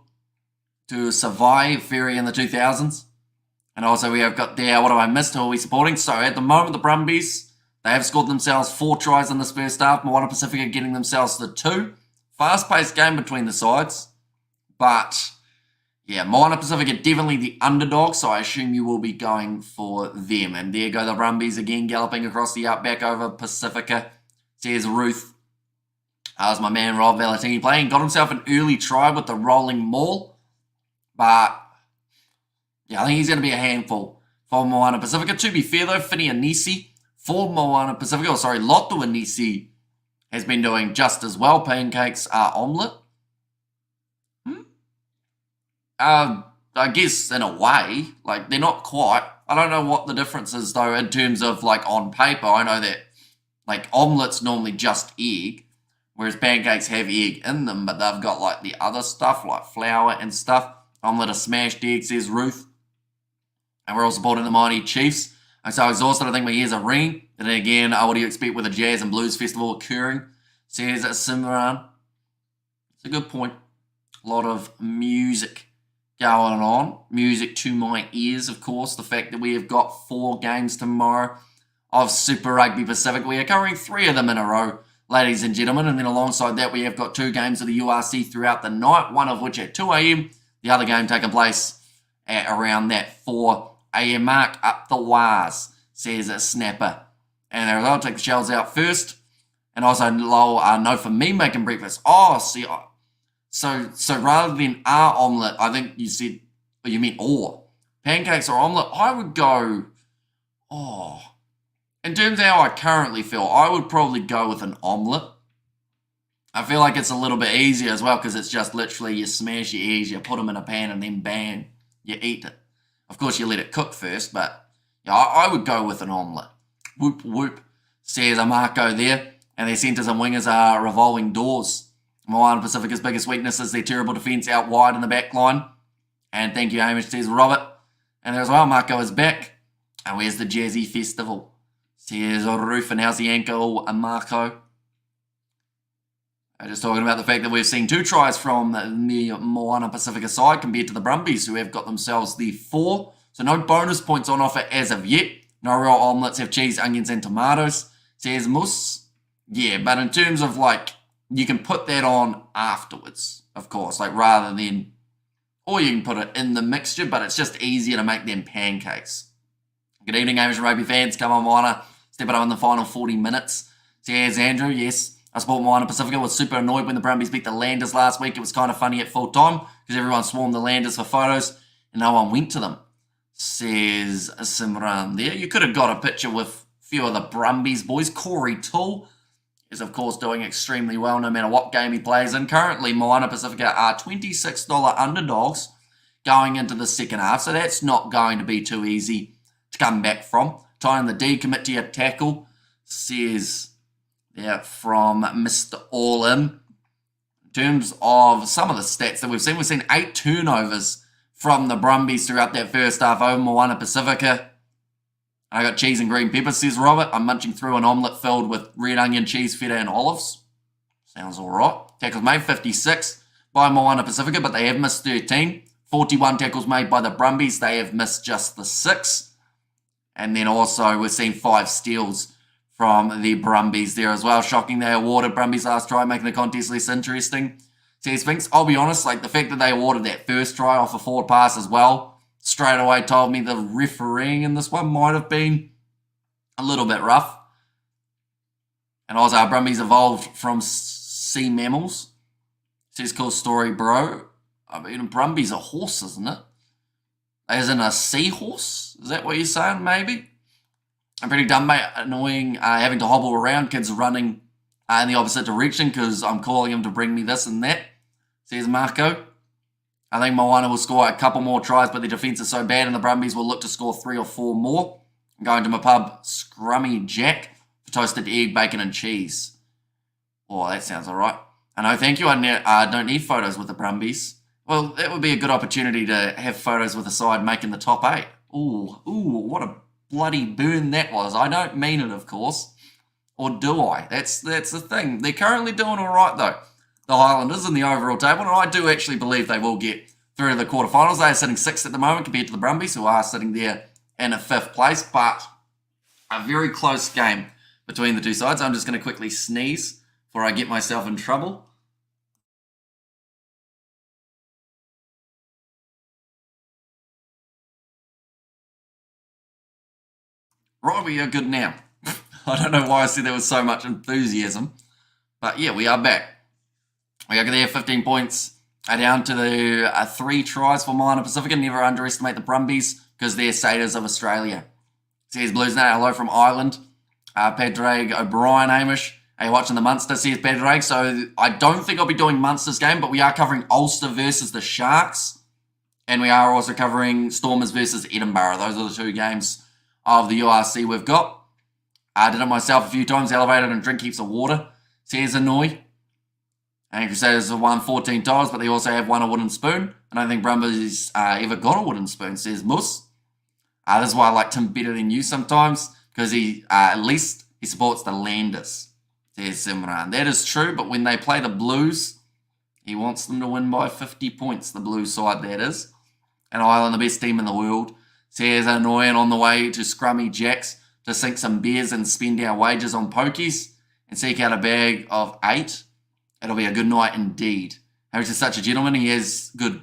to survive ferry in the 2000s. And also we have got there, what have I missed? Who are we supporting? So at the moment, the Brumbies, they have scored themselves 4 tries in this first half. Moana Pasifika getting themselves the 2. Fast-paced game between the sides. But, yeah, Moana Pasifika definitely the underdog, so I assume you will be going for them. And there go the Brumbies again, galloping across the outback over Pasifika. Says Ruth. As my man Rob Valentini playing. Got himself an early try with the rolling maul. But, yeah, I think he's going to be a handful for Moana Pasifika. To be fair, though, Finney Anisi for Moana Pasifika, Lotto Anisi has been doing just as well. Pancakes are omelette. I guess in a way, like they're not quite. I don't know what the difference is though in terms of like on paper. I know that like omelet's normally just egg, whereas pancakes have egg in them, but they've got like the other stuff like flour and stuff. Omelette are smashed egg, says Ruth. And we're all supporting the mighty Chiefs. I'm so exhausted, I think my ears are ringing. And then again, what do you expect with a Jazz and Blues Festival occurring? Says Simran. It's a good point. A lot of music going on. Music to my ears, of course. The fact that we have got 4 games tomorrow of Super Rugby Pacific. We are covering 3 of them in a row, ladies and gentlemen. And then alongside that, we have got 2 games of the URC throughout the night, one of which at 2 a.m. The other game taking place at around that 4 a.m. mark. Up the wires, says a Snapper. And there I'll take the shells out first. And also, no for me making breakfast. Oh, see, so rather than our omelette, I think you said, or you meant or. Pancakes or omelette, I would go, in terms of how I currently feel, I would probably go with an omelette. I feel like it's a little bit easier as well because it's just literally you smash your eggs, you put them in a pan and then bam, you eat it. Of course, you let it cook first, but yeah, I would go with an omelette. Whoop, whoop, says a Marco there. And their centres and wingers are revolving doors. Moana Pasifika's biggest weakness is their terrible defence out wide in the back line. And thank you, Hamish, says Robert. And there as well, Marco is back. And where's the Jazzy Festival? Says Roof, and how's the ankle, Marco? Just talking about the fact that we've seen 2 tries from the Moana Pasifika side compared to the Brumbies, who have got themselves the 4. So no bonus points on offer as of yet. No real omelettes, have cheese, onions, and tomatoes. Says Moose. Yeah, but in terms of like, you can put that on afterwards, of course, like rather than, or you can put it in the mixture, but it's just easier to make them pancakes. Good evening, Amish Rugby fans. Come on, Moana. Step it up in the final 40 minutes. Says Andrew, yes. I support Moana Pasifika. Was super annoyed when the Brumbies beat the Landers last week. It was kind of funny at full time because everyone swarmed the Landers for photos and no one went to them. Says Simran there. You could have got a picture with a few of the Brumbies boys. Corey Toole is, of course, doing extremely well no matter what game he plays in. Currently, Moana Pasifika are $26 underdogs going into the second half, so that's not going to be too easy to come back from. Tying the D, commit to your tackle, says there from Mr. All-In. In terms of some of the stats that we've seen 8 turnovers from the Brumbies throughout that first half over Moana Pasifika. I got cheese and green pepper, says Robert. I'm munching through an omelette filled with red onion, cheese, feta, and olives. Sounds all right. Tackles made 56 by Moana Pasifika, but they have missed 13. 41 tackles made by the Brumbies. They have missed just the 6. And then also we're seeing 5 steals from the Brumbies there as well. Shocking they awarded Brumbies last try, making the contest less interesting. Says Sphinx, I'll be honest, like the fact that they awarded that first try off a forward pass as well, straight away told me the refereeing in this one might have been a little bit rough. And also, our Brumbies evolved from sea mammals. Says, cool story, bro. I mean, Brumbies are horse, isn't it? As in a seahorse? Is that what you're saying, maybe? I'm pretty dumb, mate. Annoying having to hobble around. Kids running in the opposite direction because I'm calling them to bring me this and that. Says Marco. I think Moana will score a couple more tries, but the defence is so bad and the Brumbies will look to score 3 or 4 more. I'm going to my pub, Scrummy Jack, for toasted egg, bacon and cheese. Oh, that sounds all right. I know, thank you. I don't need photos with the Brumbies. Well, that would be a good opportunity to have photos with the side making the top 8. Ooh, what a bloody burn that was. I don't mean it, of course. Or do I? That's the thing. They're currently doing all right, though. The Highlanders in the overall table, and I do actually believe they will get through to the quarterfinals. They are sitting 6th at the moment compared to the Brumbies, who are sitting there in a 5th place, but a very close game between the two sides. I'm just going to quickly sneeze before I get myself in trouble. Right, we are good now. I don't know why I said there was so much enthusiasm, but yeah, we are back. We are there 15 points down to the 3 tries for Moana Pasifika. Never underestimate the Brumbies because they're satyrs of Australia. Says Blues now. Hello from Ireland. Padraig O'Brien, Hamish. Are you watching the Munster, says Badrag? So I don't think I'll be doing Munster's game, but we are covering Ulster versus the Sharks. And we are also covering Stormers versus Edinburgh. Those are the two games of the URC we've got. I did it myself a few times, elevated and drink heaps of water, says Annoy. And Crusaders have won 14 times, but they also have won a wooden spoon. I don't think Brumbies ever got a wooden spoon, says Moose. This is why I like Tim better than you sometimes, because he at least he supports the Landers, says Simran. That is true, but when they play the Blues, he wants them to win by 50 points, the Blues side that is. And Ireland, the best team in the world, says Annoying on the way to Scrummy Jacks to sink some beers and spend our wages on pokies and seek out a bag of 8. It'll be a good night indeed. Harris is such a gentleman. He has good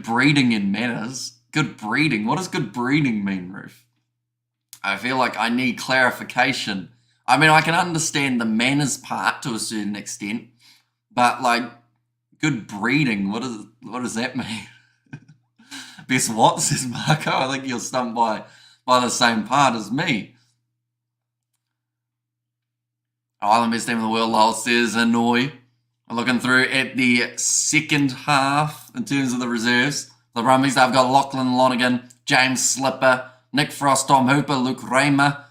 breeding and manners. Good breeding. What does good breeding mean, Ruth? I feel like I need clarification. I mean, I can understand the manners part to a certain extent, but like good breeding, what does that mean? Best what, says Marco? I think you're stumped by the same part as me. Ireland best team in the world, lol, says Annoy. I'm looking through at the second half in terms of the reserves. The Brumbies, they've got Lachlan Lonergan, James Slipper, Nick Frost, Tom Hooper, Luke Raymer,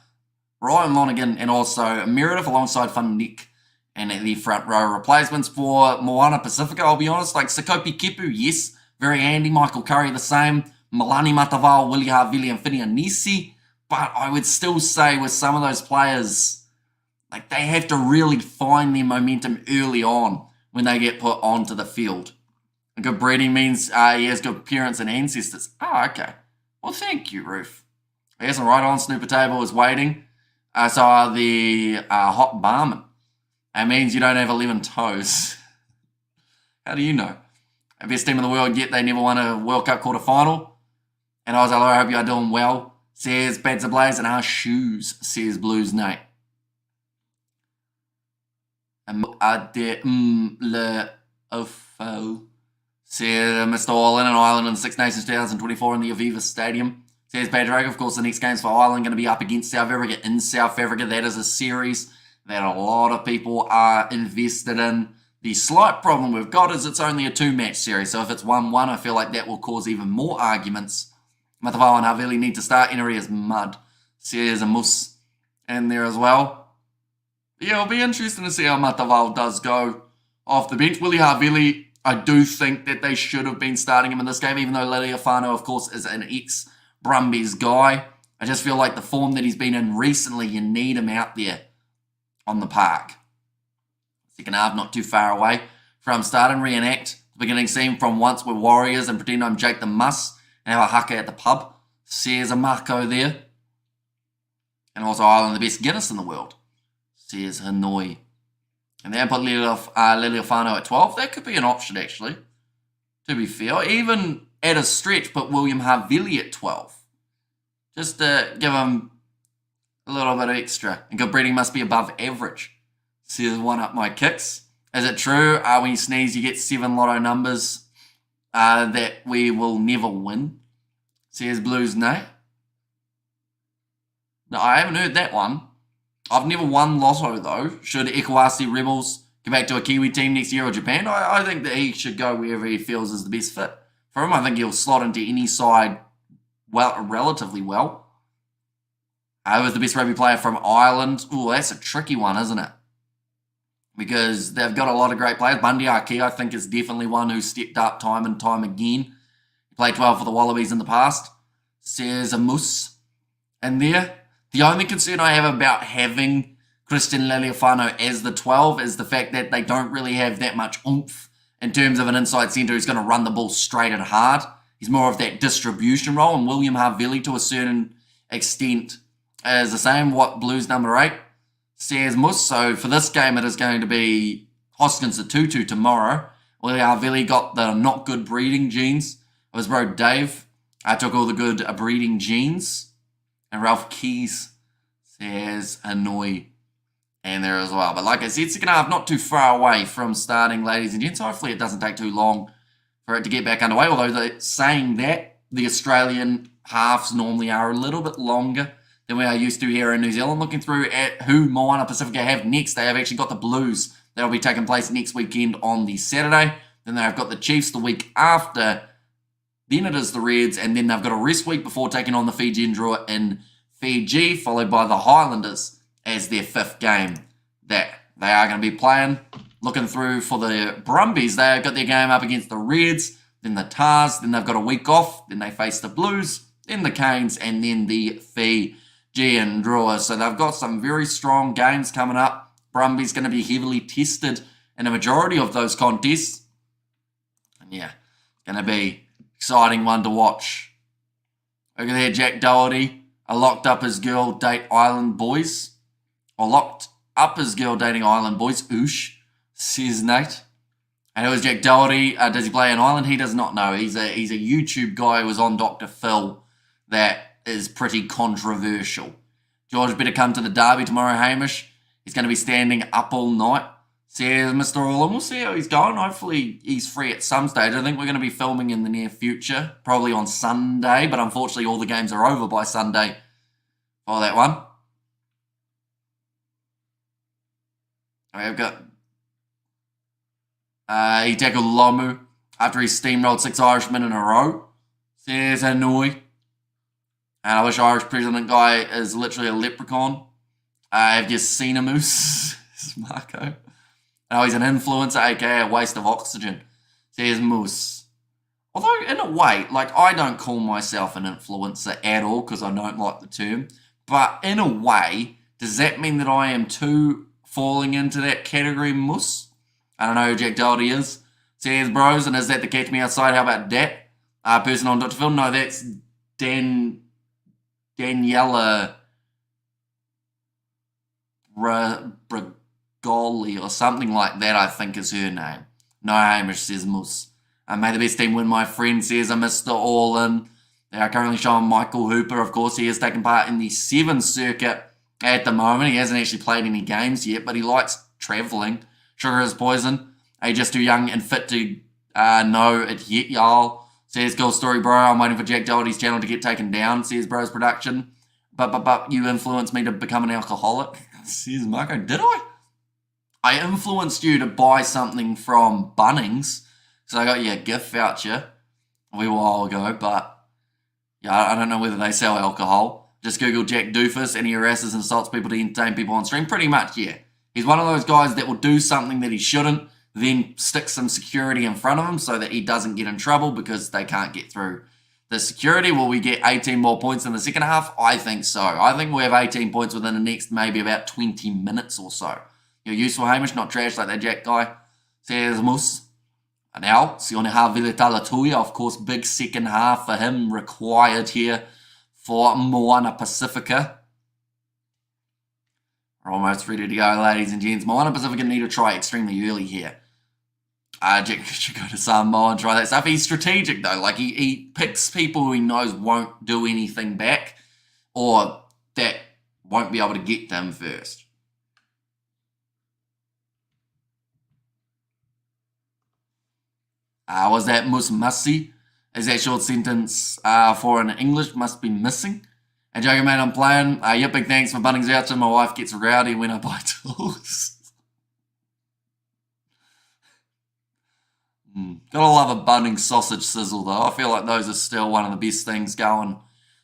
Ryan Lonergan, and also Meredith alongside Fun Nick. And at the front row replacements for Moana Pasifika, I'll be honest, like Sakopi Kepu, yes, very handy. Michael Curry, the same. Malani Mataval, Willie Harvili, and Finney Anisi. But I would still say with some of those players, like they have to really find their momentum early on when they get put onto the field. And good breeding means he has good parents and ancestors. Oh, okay. Well, thank you, Ruth. Yes, right on. Snooper Table is waiting. So are the hot barman. That means you don't have 11 toes. How do you know? The best team in the world, yet they never won a World Cup quarter-final. And I was like, I hope you are doing well, says Beds Ablaze, and our shoes, says Blues Nate. Le Ofo, says Mr. All in Ireland in the Six Nations 2024 in the Aviva Stadium. Says Badrag, of course, the next game's for Ireland going to be up against South Africa in South Africa. That is a series that a lot of people are invested in. The slight problem we've got is it's only a 2-match series, so if it's 1-1, I feel like that will cause even more arguments. Matavao and Havili need to start entering as mud. Says a Mus in there as well. Yeah, it'll be interesting to see how Matavao does go off the bench. Willie Havili, I do think that they should have been starting him in this game, even though Leliafano, of course, is an ex-Brumbies guy. I just feel like the form that he's been in recently, you need him out there on the park. Second half, not too far away from starting. Reenact the beginning scene from Once We're Warriors and pretend I'm Jake the Muss and have a haka at the pub. Says a Marco there. And also Ireland, the best Guinness in the world. Says Hanoi. And then put Leliofano at 12. That could be an option, actually. To be fair. Even at a stretch, put William Harvili at 12. Just to give him a little bit of extra. And good breeding must be above average. Says one up my kicks. Is it true? When you sneeze, you get 7 lotto numbers that we will never win? Says Blues Nay. No, I haven't heard that one. I've never won lotto, though. Should Equalize Rebels go back to a Kiwi team next year or Japan? I think that he should go wherever he feels is the best fit for him. I think he'll slot into any side relatively well. Who was the best rugby player from Ireland? Ooh, that's a tricky one, isn't it? Because they've got a lot of great players. Bundy Arki, I think, is definitely one who stepped up time and time again. He played 12 for the Wallabies in the past. Says a Moose in there. The only concern I have about having Christian Leliofano as the 12 is the fact that they don't really have that much oomph in terms of an inside centre who's going to run the ball straight and hard. He's more of that distribution role, and William Harvili, to a certain extent, is the same. What Blues number 8? Says Mus. So for this game, it is going to be Hoskins at 2-2 tomorrow. Willie Harvili got the not good breeding genes of his bro Dave. I took all the good breeding genes. And Ralph Keys says Hanoi in there as well. But like I said, second half not too far away from starting, ladies and gents. Hopefully it doesn't take too long for it to get back underway. Although saying that, the Australian halves normally are a little bit longer than we are used to here in New Zealand. Looking through at who Moana Pasifika have next, they have actually got the Blues. That'll be taking place next weekend on the Saturday. Then they've got the Chiefs the week after. Then it is the Reds, and then they've got a rest week before taking on the Fijian draw in Fiji, followed by the Highlanders as their 5th game that they are going to be playing. Looking through for the Brumbies, they've got their game up against the Reds, then the Tars, then they've got a week off, then they face the Blues, then the Canes, and then the Fijian draw. So they've got some very strong games coming up. Brumbies going to be heavily tested in a majority of those contests. And yeah, it's going to be exciting one to watch. Look at there, Jack Doherty. I locked up his girl date Island boys. Or locked up his girl dating Island boys. Oosh, says Nate. And who is Jack Doherty? Does he play in Ireland? He does not know. He's a YouTube guy who was on Dr. Phil that is pretty controversial. George better come to the derby tomorrow, Hamish. He's going to be standing up all night. Says Mr. Orland. We'll see how he's going. Hopefully he's free at some stage. I think we're going to be filming in the near future, probably on Sunday, but unfortunately all the games are over by Sunday for that one. We've got he tackled Lomu after he steamrolled 6 Irishmen in a row. Says Hanoi. And I wish Irish president guy is literally a leprechaun. Have you seen a moose? Marco. Oh, he's an influencer, aka a waste of oxygen. Says Moose. Although, in a way, like, I don't call myself an influencer at all because I don't like the term. But in a way, does that mean that I am too falling into that category, Moose? I don't know who Jack Doherty is. Says bros, and is that the catch me outside? How about that? Person on Dr. Phil? No, that's Daniela Bragoli or something like that, I think is her name. No, Hamish says Moose. May the best team win, my friend, says Mr. Orlin. They are currently showing Michael Hooper. Of course, he is taking part in the 7 circuit at the moment. He hasn't actually played any games yet, but he likes travelling. Sugar is poison. He's just too young and fit to know it yet, y'all. Says Cool Story Bro. I'm waiting for Jack Doherty's channel to get taken down, says Bro's Production. But you influenced me to become an alcoholic, says Marco. Did I? I influenced you to buy something from Bunnings. So I got you a gift voucher a wee while ago, but yeah, I don't know whether they sell alcohol. Just Google Jack Doofus and he harasses and insults people to entertain people on stream. Pretty much, yeah. He's one of those guys that will do something that he shouldn't, then stick some security in front of him so that he doesn't get in trouble because they can't get through the security. Will we get 18 more points in the second half? I think so. I think we'll have 18 points within the next maybe about 20 minutes or so. You're useful, Hamish, not trash like that Jack guy. Says Moose. And now, Sione Havile Talatuia, of course, big second half for him required here for Moana Pasifika. We're almost ready to go, ladies and gents. Moana Pasifika need to try extremely early here. Jack should go to Samoa and try that stuff. He's strategic, though. Like, he picks people who he knows won't do anything back or that won't be able to get them first. Was that Musmasi? Is that short sentence for an English must be missing? And joking, man, I'm playing. Yep, big thanks for Bunnings voucher. My wife gets rowdy when I buy tools. Gotta love a Bunnings sausage sizzle, though. I feel like those are still one of the best things going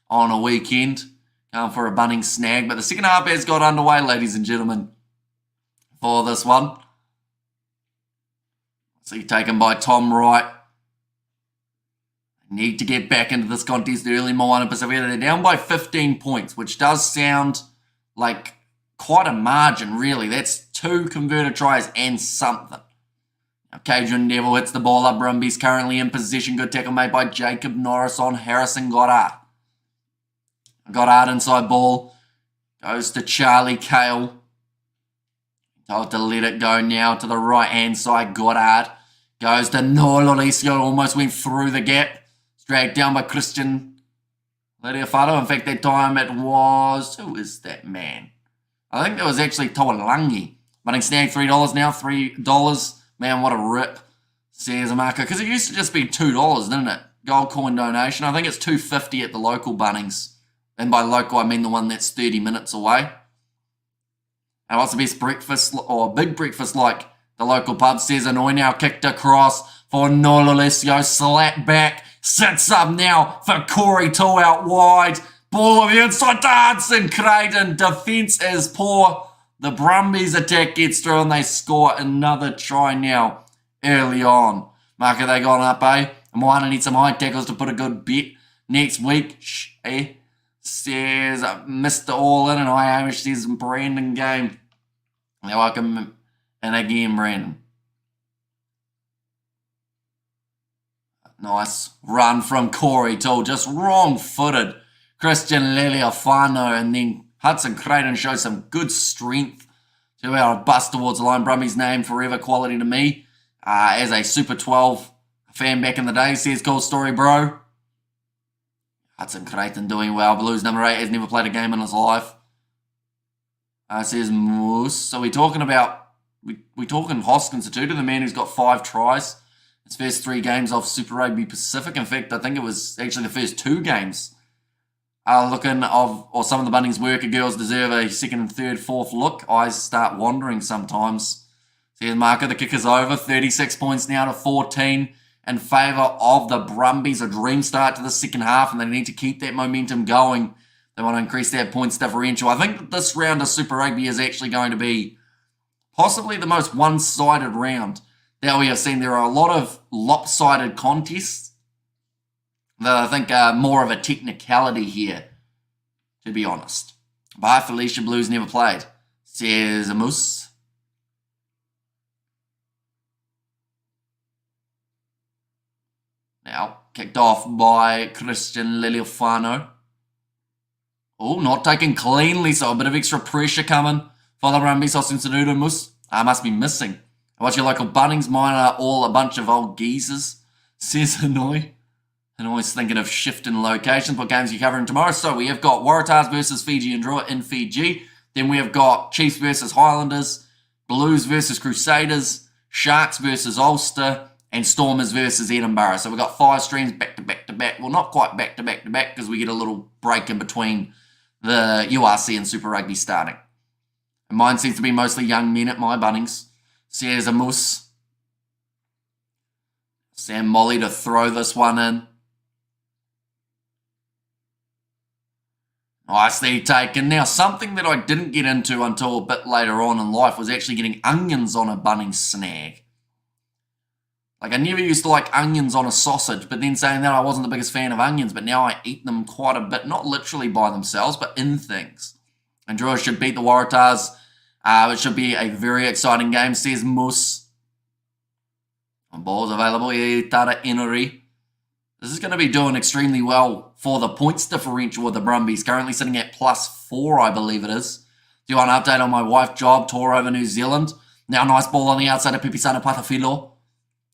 on a weekend. Going for a Bunnings snag. But the second half has got underway, ladies and gentlemen, for this one. So taken by Tom Wright. Need to get back into this contest early. Moana Pasifika, they're down by 15 points, which does sound like quite a margin, really. That's 2 converted tries and something. Now, Cajun Devil hits the ball up. Brumbies currently in possession. Good tackle made by Jacob Norris on Harrison Goddard. Goddard inside ball. Goes to Charlie Cale. Told to let it go now to the right-hand side. Goddard goes to Nololisio. Almost went through the gap. Dragged down by Christian Lediafato. In fact, that time it was... Who is that man? I think it was actually Tawalangi. But I snag $3 now. $3. Man, what a rip. Says Marco. Because it used to just be $2, didn't it? Gold coin donation. I think it's $2.50 at the local Bunnings And by local, I mean the one that's 30 minutes away. And what's the best breakfast or big breakfast like? The local pub says Annoy now kicked across for Nololesio. Slap back. Sits up now for Corey Toole out wide. Ball on the inside. Dancing Creighton. Defence is poor. The Brumbies attack gets through and they score another try now early on. Mark, have they gone up, eh? And Moana needs some high tackles to put a good bet next week. Says Mr. All In and I Hamish says Brandon game. They welcome and again Brandon. Nice run from Corey Toole, just wrong-footed. Christian Leliofano and then Hudson Creighton shows some good strength to be able to bust towards the line. Brumby's name forever quality to me as a Super 12 fan back in the day. Says cool story, bro. Hudson Creighton doing well. Blues number 8 has never played a game in his life. Says Moose. So we're talking about, we're talking Hoskins Tutu, the man who's got 5 tries. His first 3 games off Super Rugby Pacific. In fact, I think it was actually the first 2 games. Looking of, or some of the Bunnings worker girls deserve a second and third, fourth look. Eyes start wandering sometimes. Says Marker, the kick is over. 36 points now to 14. In favour of the Brumbies. A dream start to the second half, and they need to keep that momentum going. They want to increase that points differential. I think that this round of Super Rugby is actually going to be possibly the most one-sided round that we have seen. There are a lot of lopsided contests that I think are more of a technicality here, to be honest. Bye, Felicia Blues never played, says a Moose. Now, kicked off by Christian Leliofano. Oh, not taken cleanly, so a bit of extra pressure coming for the Brumbies. Hoskins Moose. Must be missing. What's your local Bunnings? Mine are all a bunch of old geezers, says Hanoi. Hanoi's thinking of shifting locations. What games are you covering tomorrow? So we have got Waratahs versus Fiji and Drua in Fiji. Then we have got Chiefs versus Highlanders, Blues versus Crusaders, Sharks versus Ulster, and Stormers versus Edinburgh. So we've got 5 streams back to back to back. Well, not quite back to back to back because we get a little break in between the URC and Super Rugby starting. And mine seems to be mostly young men at my Bunnings. Says a Moose. Sam Molly to throw this one in. Nicely taken. Now, something that I didn't get into until a bit later on in life was actually getting onions on a Bunnings snag. Like, I never used to like onions on a sausage, but then saying that I wasn't the biggest fan of onions, but now I eat them quite a bit, not literally by themselves, but in things. And Drua should beat the Waratahs. It should be a very exciting game, says Moose. Balls available, Tara Enori. This is going to be doing extremely well for the points differential with the Brumbies, currently sitting at +4, I believe it is. Do you want an update on my wife job tour over New Zealand? Now, nice ball on the outside of Pepisana Patafilo.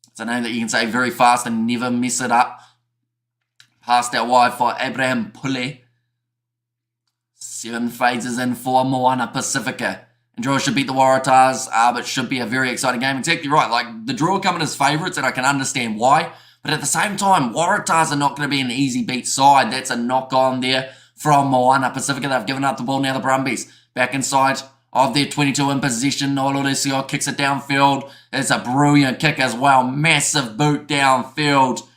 It's a name that you can say very fast and never mess it up. Passed out wide for Abraham Pule. 7 phases in for Moana Pasifika. And Drua should beat the Waratahs, but should be a very exciting game. Exactly right. Like, the Drua coming as favourites, and I can understand why. But at the same time, Waratahs are not going to be an easy beat side. That's a knock on there from Moana Pasifika. They've given up the ball now, the Brumbies. Back inside of their 22 in position. Oloresio kicks it downfield. It's a brilliant kick as well. Massive boot downfield.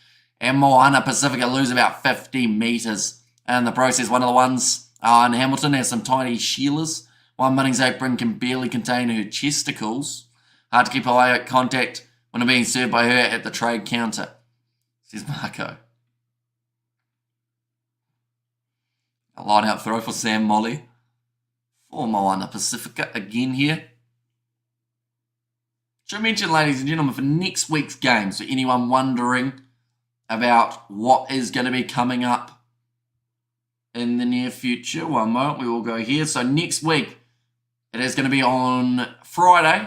And Moana Pasifika lose about 50 metres in the process. One of the ones in Hamilton has some tiny Sheilas. One Bunnings apron can barely contain her chesticles. Hard to keep eye contact when being served by her at the trade counter, says Marco. A line out throw for Sam Molly. For Moana Pasifika again here. Should mention, ladies and gentlemen, for next week's game, so anyone wondering about what is going to be coming up in the near future, one moment, we will go here. So next week, it is going to be on Friday,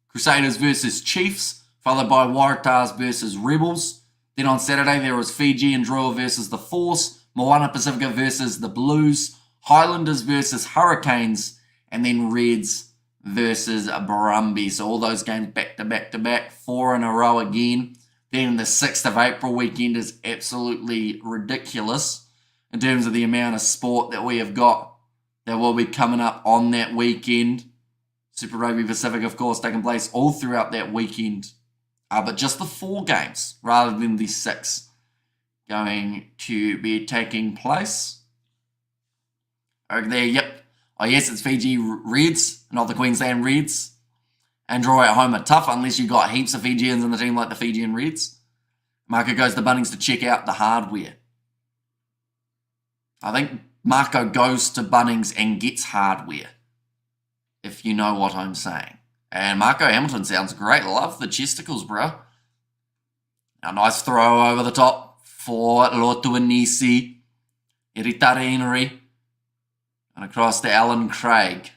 Crusaders versus Chiefs, followed by Waratahs versus Rebels. Then on Saturday, there was Fiji and Drua versus the Force, Moana Pasifika versus the Blues, Highlanders versus Hurricanes, and then Reds versus Brumbies. So all those games back to back to back, 4 in a row again. Then the 6th of April weekend is absolutely ridiculous in terms of the amount of sport that we have got that will be coming up on that weekend. Super Rugby Pacific, of course, taking place all throughout that weekend. But just the 4 games rather than the 6 going to be taking place. Over there, yep. Oh, yes, it's Fiji Reds, not the Queensland Reds. And draw at home are tough unless you've got heaps of Fijians in the team like the Fijian Reds. Marco goes to Bunnings to check out the hardware. I think Marco goes to Bunnings and gets hardware, if you know what I'm saying. And Marco Hamilton sounds great. Love the chesticles, bro. A nice throw over the top for Lotuanisi. Iritareineri. And across to Alan Craig.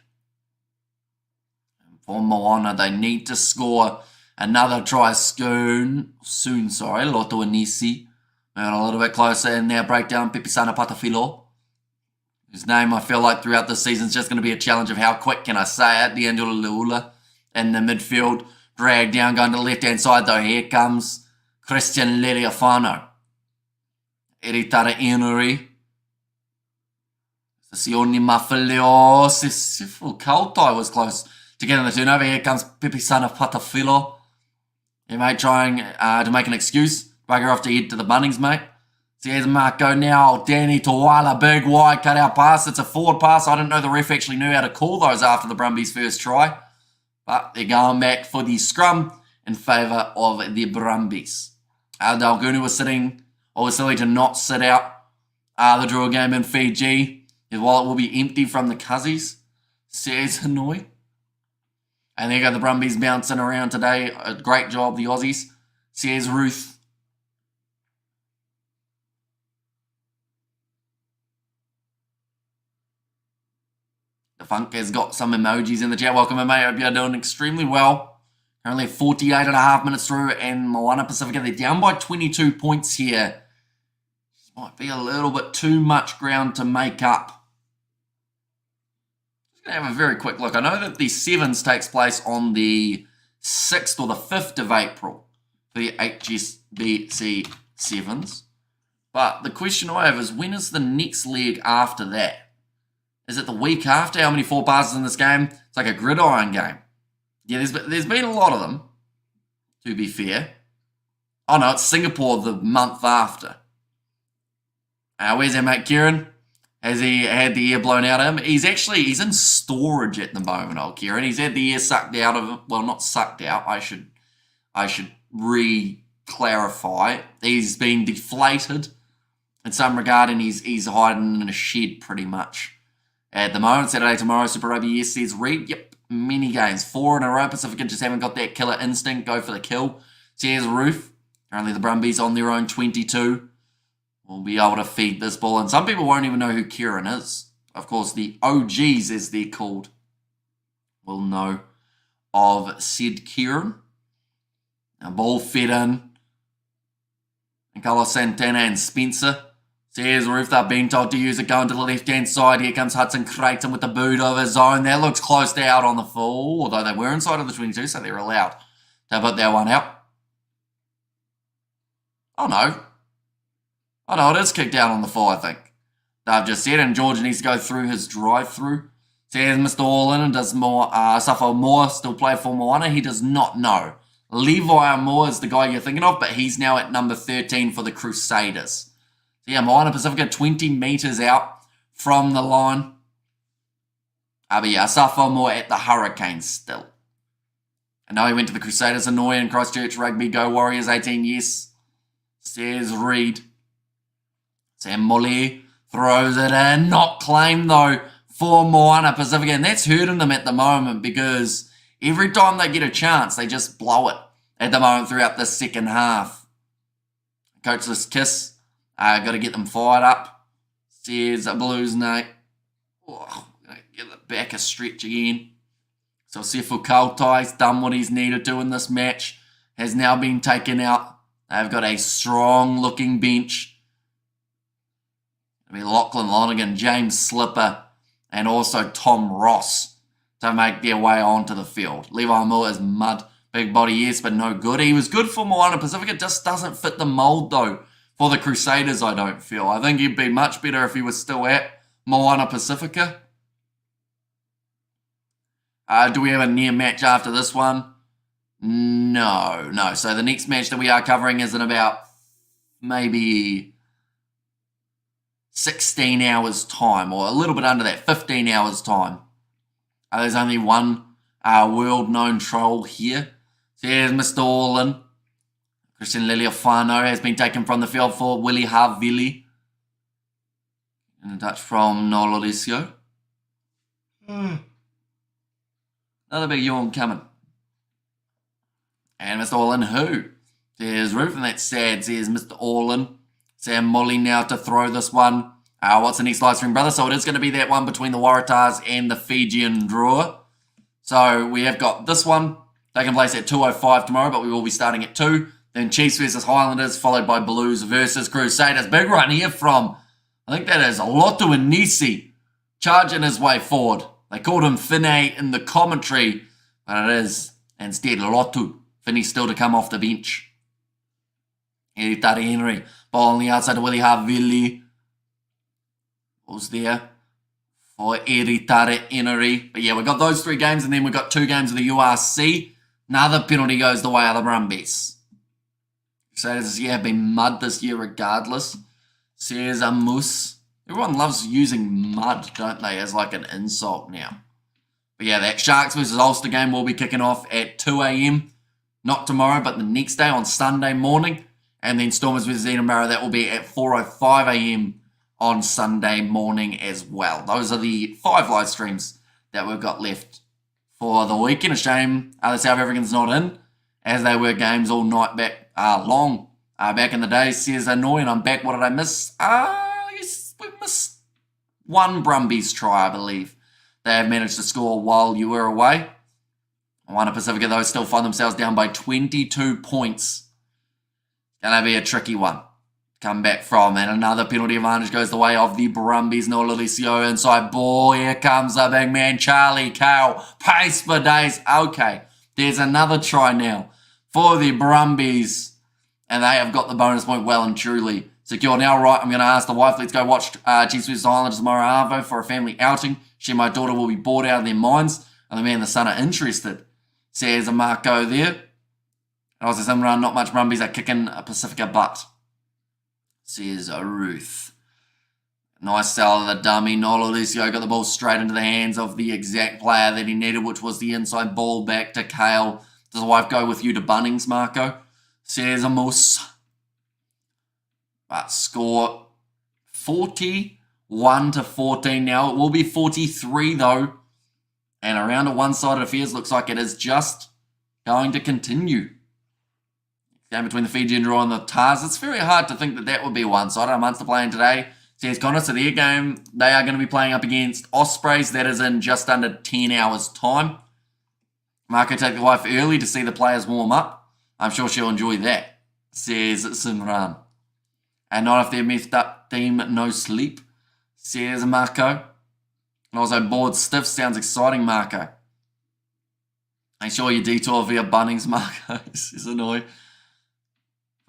And for Moana, they need to score another try soon. Lotuanisi. Moving a little bit closer in there. Breakdown, Pepisana Patafilo. Whose name I feel like throughout this season is just going to be a challenge of how quick can I say it. D'Angelo Leula in the midfield. Dragged down, going to the left-hand side though. Here comes Christian Leriafano. Iritareineri. Sione Mafilio. Sifu Kautai was close to getting the turnover. Here comes Pepisana Patafilo. He mate trying to make an excuse. Bugger off to head to the Bunnings, mate. So here's Marco now. Danny Tawala, big wide cut-out pass. It's a forward pass. I didn't know the ref actually knew how to call those after the Brumbies' first try. But they're going back for the scrum in favour of the Brumbies. Dalgunu was sitting, or was silly to not sit out the draw game in Fiji. His wallet will be empty from the Cuzzies, says Hanoi. And there go the Brumbies bouncing around today. A great job, the Aussies, says Ruth. The Funk has got some emojis in the chat. Welcome, mate. Hope you're doing extremely well. Currently 48.5 minutes through, and Moana Pasifika, they're down by 22 points here. This might be a little bit too much ground to make up. Just going to have a very quick look. I know that the Sevens takes place on the 6th or the 5th of April for the HSBC Sevens. But the question I have is, when is the next leg after that? Is it the week after? How many 4 passes in this game? It's like a gridiron game. Yeah, there's been a lot of them, to be fair. Oh no, it's Singapore the month after. Where's our mate Kieran? Has he had the air blown out of him? He's in storage at the moment, old Kieran. He's had the air sucked out of him. Well, not sucked out. I should re-clarify. He's been deflated in some regard, and he's hiding in a shed pretty much. At the moment, Saturday, tomorrow, Super Rugby, yes, says Reed. Yep, many games. 4 in a row. Pacifica just haven't got that killer instinct. Go for the kill. Says Roof. Currently, the Brumbies on their own 22. Will be able to feed this ball. And some people won't even know who Kieran is. Of course, the OGs, as they're called, will know of said Kieran. Now, ball fed in. And Carlos Santana and Spencer. Says Roof, they're being told to use it, going to the left-hand side. Here comes Hudson Creighton with the boot of his own. That looks close to out on the full, although they were inside of the 22, so they're allowed to put that one out. Oh, no, it is kicked out on the full, I think. They've just said, and George needs to go through his drive-through. Says Mr. Allin and does more, Suffolk Moore still play for Moana. He does not know. Levi Moore is the guy you're thinking of, but he's now at number 13 for the Crusaders. Yeah, Moana Pasifika 20 metres out from the line. But yeah, Saffo at the Hurricanes still. And now he went to the Crusaders, annoying Christchurch Rugby, go Warriors 18, yes. Says Reed. Sam Molly throws it in, not claimed though for Moana Pasifika. And that's hurting them at the moment because every time they get a chance, they just blow it at the moment throughout the second half. Coachless kiss. Got to get them fired up. Says Blues, Nate. Oh, get the back a stretch again. So Sefu Kautai's done what he's needed to in this match. Has now been taken out. They've got a strong looking bench. It'll be Lachlan Lonergan, James Slipper, and also Tom Ross to make their way onto the field. Levi Moore is mud. Big body, yes, but no good. He was good for Moana Pasifika. Just doesn't fit the mould, though, for the Crusaders, I don't feel. I think he'd be much better if he was still at Moana Pasifika. Do we have a near match after this one? No. So the next match that we are covering is in about maybe 16 hours time, or a little bit under that, 15 hours time. There's only one world-known troll here. So here's Mr. Orlin. Christian Liliofano has been taken from the field for Willie Havili. And a touch from Nololisio. Another big yawn coming. And Mr. Orlin, who? There's Ruth, and that's sad. There's Mr. Orlin. Sam Molly now to throw this one. What's the next live stream, brother? So it is going to be that one between the Waratahs and the Fijian drawer. So we have got this one taking place at 2:05 tomorrow, but we will be starting at 2. Then Chiefs versus Highlanders, followed by Blues versus Crusaders. Big run here from, I think that is Lotu Anisi, charging his way forward. They called him Finney in the commentary, but it is instead Lotu. Finney still to come off the bench. Eritare Henry, ball on the outside to Willie Havili. Was there for Eritare Henry. But yeah, we got those 3 games, and then we got 2 games of the URC. Another penalty goes the way of the Brumbies. Crusaders have been mud this year regardless. Says a moose. Everyone loves using mud, don't they, as like an insult now. But yeah, that Sharks versus Ulster game will be kicking off at 2 a.m. Not tomorrow, but the next day on Sunday morning. And then Stormers versus Edinburgh, that will be at 4:05 a.m. on Sunday morning as well. Those are the 5 live streams that we've got left for the weekend. A shame the South Africans not in, as they were games all night back, back in the day. Says annoying, I'm back. What did I miss? Yes, we missed one Brumbies try, I believe. They have managed to score while you were away. Moana Pasifika, though, still find themselves down by 22 points. Gonna be a tricky one. Come back from, and another penalty advantage goes the way of the Brumbies. Nololisio inside ball. Here comes the big man, Charlie Cale. Pace for days. Okay, there's another try now for the Brumbies, and they have got the bonus point well and truly secure. Now, right, I'm going to ask the wife, let's go watch Chiefs vs Islanders tomorrow, Arvo, for a family outing. She and my daughter will be bored out of their minds, and the man and the son are interested. Says a Marco there. And also Simran, not much Brumbies are kicking a Pacifica butt. Says a Ruth. Nice sell of the dummy. Nololisio got the ball straight into the hands of the exact player that he needed, which was the inside ball back to Cale. Does the wife go with you to Bunnings, Marco? Says a Moose. But score 41-14 now. It will be 43 though. And around a one-sided affairs, looks like it is just going to continue. Game between the Fijian draw and the Tars. It's very hard to think that that would be one-sided. Munster playing today. Says Connor, so their game, they are going to be playing up against Ospreys. That is in just under 10 hours' time. Marco, take the wife early to see the players warm up. I'm sure she'll enjoy that, says Simran. And not if they're messed up team, no sleep, says Marco. And also bored stiff, sounds exciting, Marco. Make sure you detour via Bunnings, Marco, says Annoy.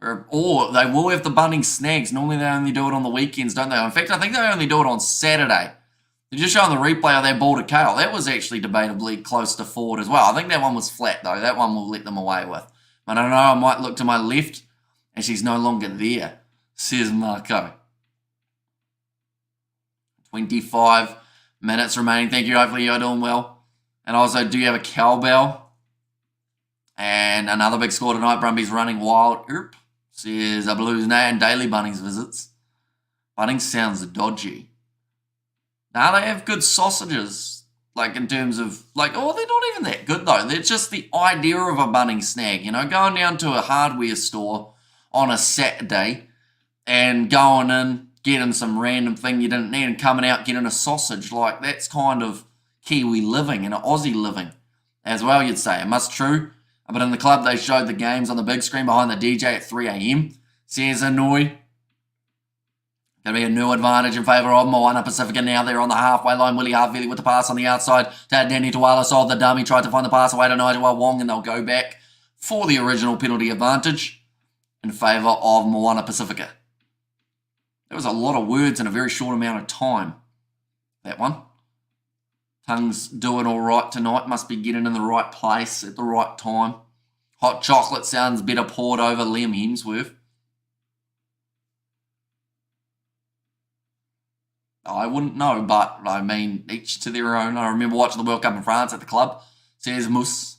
Or they will have the Bunnings snags. Normally they only do it on the weekends, don't they? In fact, I think they only do it on Saturday. They're just showing the replay of that ball to Cale. That was actually debatably close to forward as well. I think that one was flat, though. That one will let them away with. But I don't know, I might look to my left, and she's no longer there, says Marco. 25 minutes remaining. Thank you. Hopefully you're doing well. And also, do you have a cowbell? And another big score tonight. Brumbies running wild. Says a Blues and daily Bunnings visits. Bunnings sounds dodgy. Now they have good sausages. Like in terms of, like, oh, they're not even that good though. They're just the idea of a Bunnings snag. You know, going down to a hardware store on a Saturday and going in, getting some random thing you didn't need and coming out getting a sausage. Like, that's kind of Kiwi living and Aussie living as well, you'd say. It must true. But in the club, they showed the games on the big screen behind the DJ at 3 a.m. Says Annoy. Going to be a new advantage in favour of Moana Pasifika now. They're on the halfway line. Willie Havili with the pass on the outside to Danny Tuala. Solved the dummy. Tried to find the pass away to Nigel Wong. And they'll go back for the original penalty advantage in favour of Moana Pasifika. There was a lot of words in a very short amount of time. That one. Tongue's doing all right tonight. Must be getting in the right place at the right time. Hot chocolate sounds better poured over Liam Hemsworth. I wouldn't know, but I mean, each to their own. I remember watching the World Cup in France at the club. Says Moose.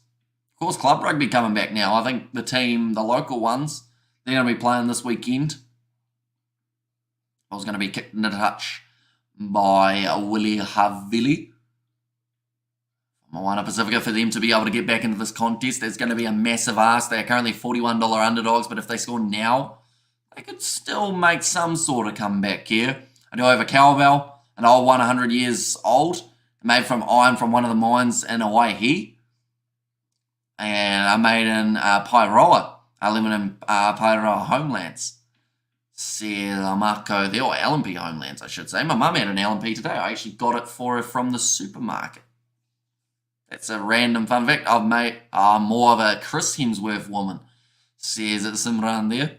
Of course, club rugby coming back now. I think the team, the local ones, they're going to be playing this weekend. I was going to be kicked into touch by Willie Havili. Moana Pasifika, for them to be able to get back into this contest, it's going to be a massive ask. They're currently $41 underdogs, but if they score now, they could still make some sort of comeback here. I do have a cowbell, an old one, 100 years old, made from iron from one of the mines in Waihi. And I made in Pairoa, aluminum Pairoa homelands. Marco, they are LMP homelands, I should say. My mum had an LMP today. I actually got it for her from the supermarket. That's a random fun fact. I've made more of a Chris Hemsworth woman, says it's Simran there.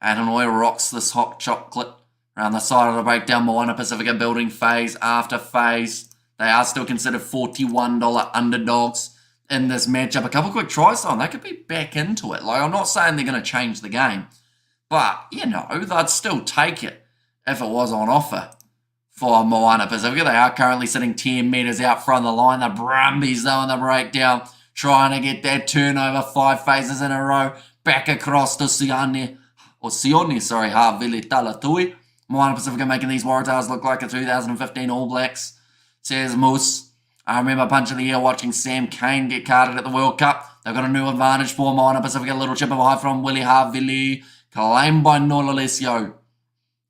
Hanoi rocks this hot chocolate around the side of the breakdown. Moana Pasifika building phase after phase. They are still considered $41 underdogs in this matchup. A couple quick tries on. They could be back into it. Like, I'm not saying they're going to change the game, but, you know, they'd still take it if it was on offer for Moana Pasifika. They are currently sitting 10 metres out front of the line. The Brumbies, though, in the breakdown, trying to get that turnover 5 phases in a row. Back across to Sione, Havili Talatui. Moana Pasifika making these Waratahs look like the 2015 All Blacks, says Moose. I remember punching the ear watching Sam Cane get carded at the World Cup. They've got a new advantage for Moana Pasifika. A little chip of high from Willie Havili, claimed by Nololesio.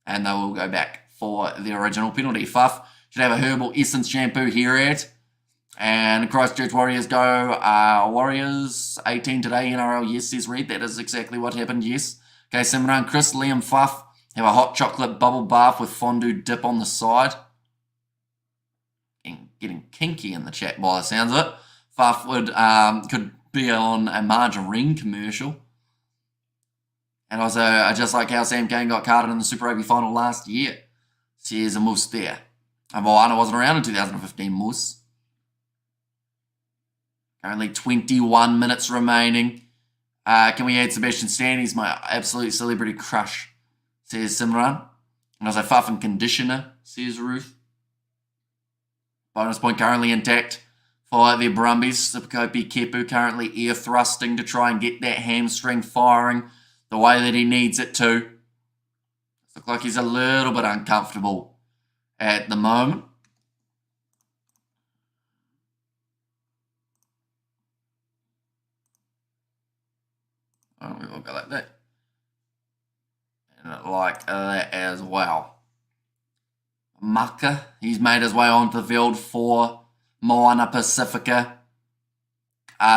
And they will go back for the original penalty. Fuff should have a herbal essence shampoo here at. And Christchurch Warriors go. Warriors 18 today, NRL. Yes, says Reed. That is exactly what happened, yes. Okay, Simran, Chris, Liam, Fuff have a hot chocolate bubble bath with fondue dip on the side. Getting kinky in the chat by the sounds of it. Fuff could be on a margarine commercial. And also, just like how Sam Cane got carded in the Super Rugby final last year. Says a Moose there. And Moana wasn't around in 2015, Moose. Currently 21 minutes remaining. Can we add Sebastian Stan? He's my absolute celebrity crush, says Simran. And also Fuff and Conditioner, says Ruth. Bonus point currently intact for the Brumbies. Sipkopi Kepu currently air thrusting to try and get that hamstring firing the way that he needs it to. Looks like he's a little bit uncomfortable at the moment. Oh, we will go like that. And like that as well. Maka, he's made his way onto the field for Moana Pasifika.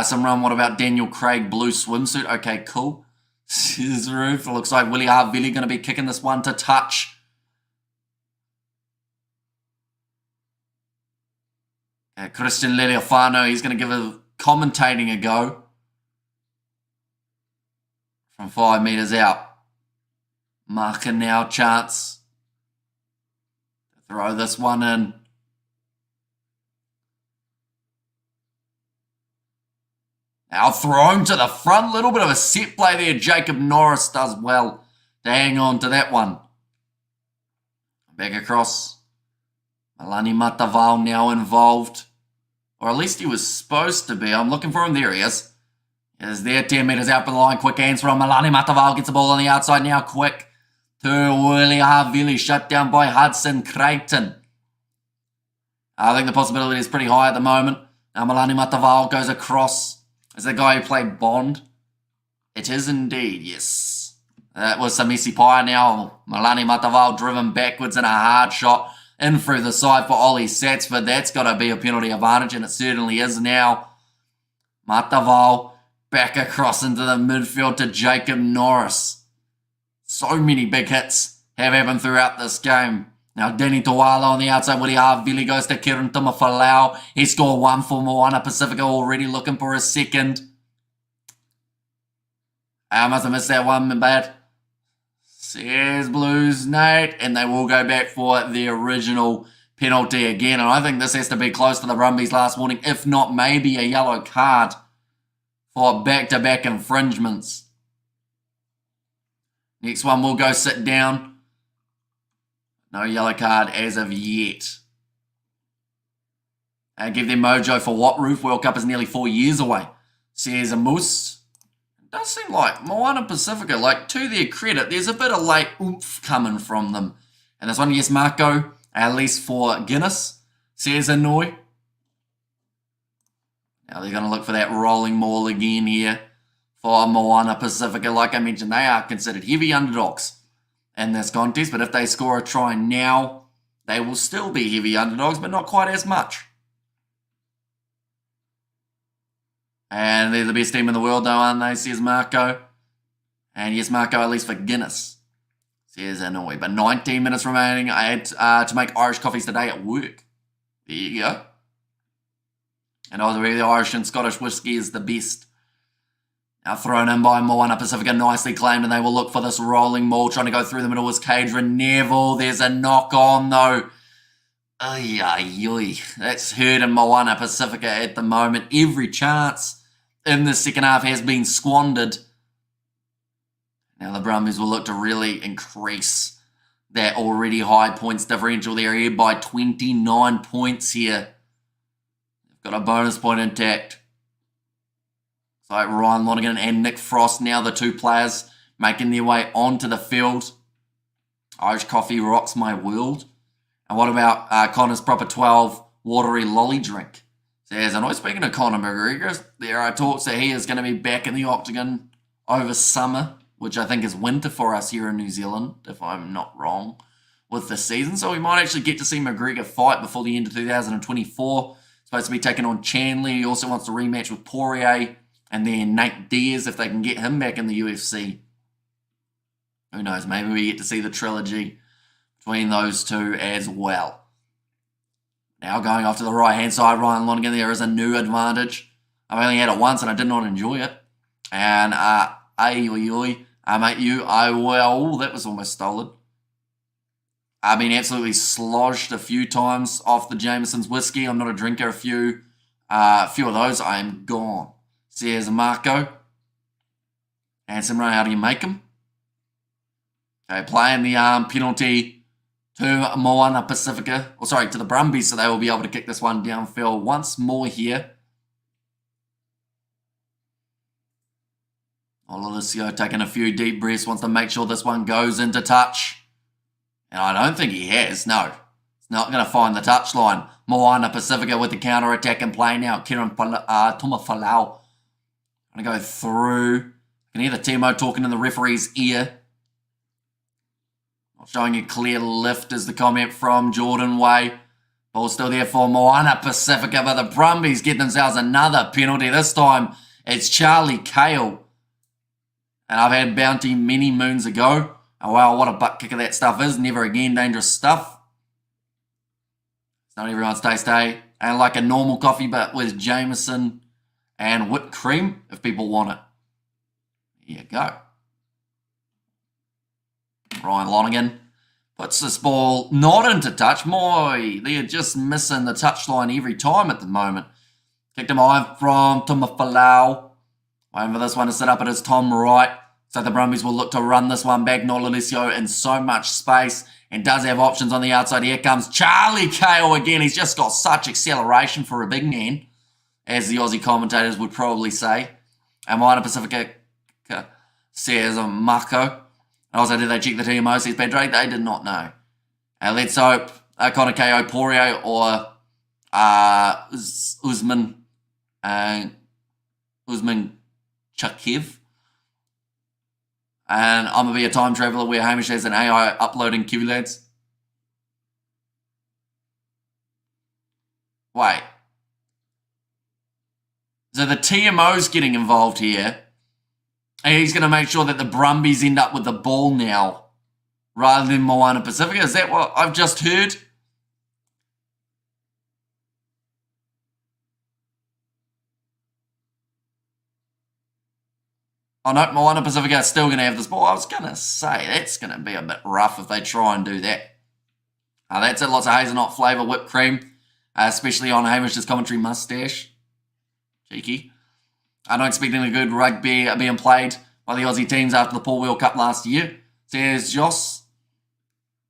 Some run, what about Daniel Craig blue swimsuit? Okay, cool. Says Roof. Looks like Willie Havili going to be kicking this one to touch. Christian Leliofano, he's going to give a commentating a go from 5 metres out. Marker now, chance to throw this one in. Now thrown to the front. Little bit of a set play there. Jacob Norris does well to hang on to that one. Back across. Malani Mataval now involved. Or at least he was supposed to be. I'm looking for him. There he is. Is there 10 metres out from the line. Quick hands from Malani Mataval. Gets the ball on the outside now. Quick to Willie Havili. Shut down by Hudson Creighton. I think the possibility is pretty high at the moment. Now Malani Mataval goes across. Is the guy who played Bond? It is indeed, yes. That was Samisi Pai now. Malani Mataval driven backwards in a hard shot in through the side for Ollie Satsford. That's got to be a penalty advantage, and it certainly is now. Mataval back across into the midfield to Jacob Norris. So many big hits have happened throughout this game. Now Danny Tawala on the outside. Willie Havili goes to Kiran Tumafalau. He scored one for Moana Pasifika, already looking for a second. I must have missed that one, bad. Says Blues Nate, and they will go back for the original penalty again. And I think this has to be close to the Brumbies last warning, if not maybe a yellow card for back-to-back infringements. Next one will go sit down. No yellow card as of yet. Give them mojo for what, Roof? World Cup is nearly 4 years away. Says a moose. It does seem like Moana Pasifika, like to their credit, there's a bit of late oomph coming from them. And this one, yes, Marco, at least for Guinness. Says Annoy. Now they're going to look for that rolling maul again here for Moana Pasifika. Like I mentioned, they are considered heavy underdogs in this contest. But if they score a try now, they will still be heavy underdogs, but not quite as much. And they're the best team in the world, though, aren't they? Says Marco. And yes, Marco, at least for Guinness. Says Annoy. But 19 minutes remaining. I had to make Irish coffees today at work. There you go. And the Irish and Scottish whiskey is the best. Now thrown in by Moana Pasifika, nicely claimed, and they will look for this rolling maul, trying to go through the middle was Cadron Neville. There's a knock on, though. Ay, ay, ay. That's hurting Moana Pasifika at the moment. Every chance in the second half has been squandered. Now the Brumbies will look to really increase that already high points differential there, here by 29 points here. They've got a bonus point intact. So Ryan Lonergan and Nick Frost, now the two players making their way onto the field. Irish coffee rocks my world. And what about Connor's proper 12 watery lolly drink? Says, and speaking of Conor McGregor, there are talks that he is going to be back in the octagon over summer, which I think is winter for us here in New Zealand, if I'm not wrong, with the season. So we might actually get to see McGregor fight before the end of 2024. Supposed to be taking on Chandler. He also wants to rematch with Poirier and then Nate Diaz if they can get him back in the UFC. Who knows? Maybe we get to see the trilogy between those two as well. Now going off to the right-hand side, Ryan Lonergan, there is a new advantage. I've only had it once and I did not enjoy it. And, mate, well, that was almost stolen. I've been absolutely sloshed a few times off the Jameson's whiskey. I'm not a drinker. A few of those, I am gone. Says Marco. And Simran, how do you make them? Okay, playing the penalty to Moana Pasifika, to the Brumbies, so they will be able to kick this one downfield once more here. Olalisio taking a few deep breaths, wants to make sure this one goes into touch. And I don't think he has, no. He's not going to find the touchline. Moana Pasifika with the counter-attack in play now. Kieran Tumafalau going to go through. You can hear the Timo talking in the referee's ear. Not showing a clear lift is the comment from Jordan Way. Ball still there for Moana Pasifika, but the Brumbies get themselves another penalty. This time it's Charlie Cale. And I've had bounty many moons ago. Oh wow, what a butt kicker that stuff is. Never again dangerous stuff. It's not everyone's taste, eh? And like a normal coffee, but with Jameson and whipped cream, if people want it. Here you go. Ryan Lonergan puts this ball not into touch. Moy, they're just missing the touchline every time at the moment. Kicked him high from Tumafalau. Waiting for this one to sit up. It is Tom Wright. So the Brumbies will look to run this one back. Nolalisio in so much space and does have options on the outside. Here comes Charlie Cale again. He's just got such acceleration for a big man, as the Aussie commentators would probably say. And Moana Pasifika says Marco. Also, did they check the TMO? Says Pedro. They did not know. Let's hope Connor KO Poirier or Usman Chakiv. And I'm going to be a time traveller where Hamish has an AI uploading Kiwi Lads. Wait. So the TMO's getting involved here. And he's going to make sure that the Brumbies end up with the ball now rather than Moana Pasifika. Is that what I've just heard? Oh no, Moana Pasifika is still going to have this ball. I was going to say, that's going to be a bit rough if they try and do that. That's it, lots of hazelnut flavour, whipped cream, especially on Hamish's commentary mustache. Cheeky. I don't expect any good rugby being played by the Aussie teams after the Paul World Cup last year, says Joss.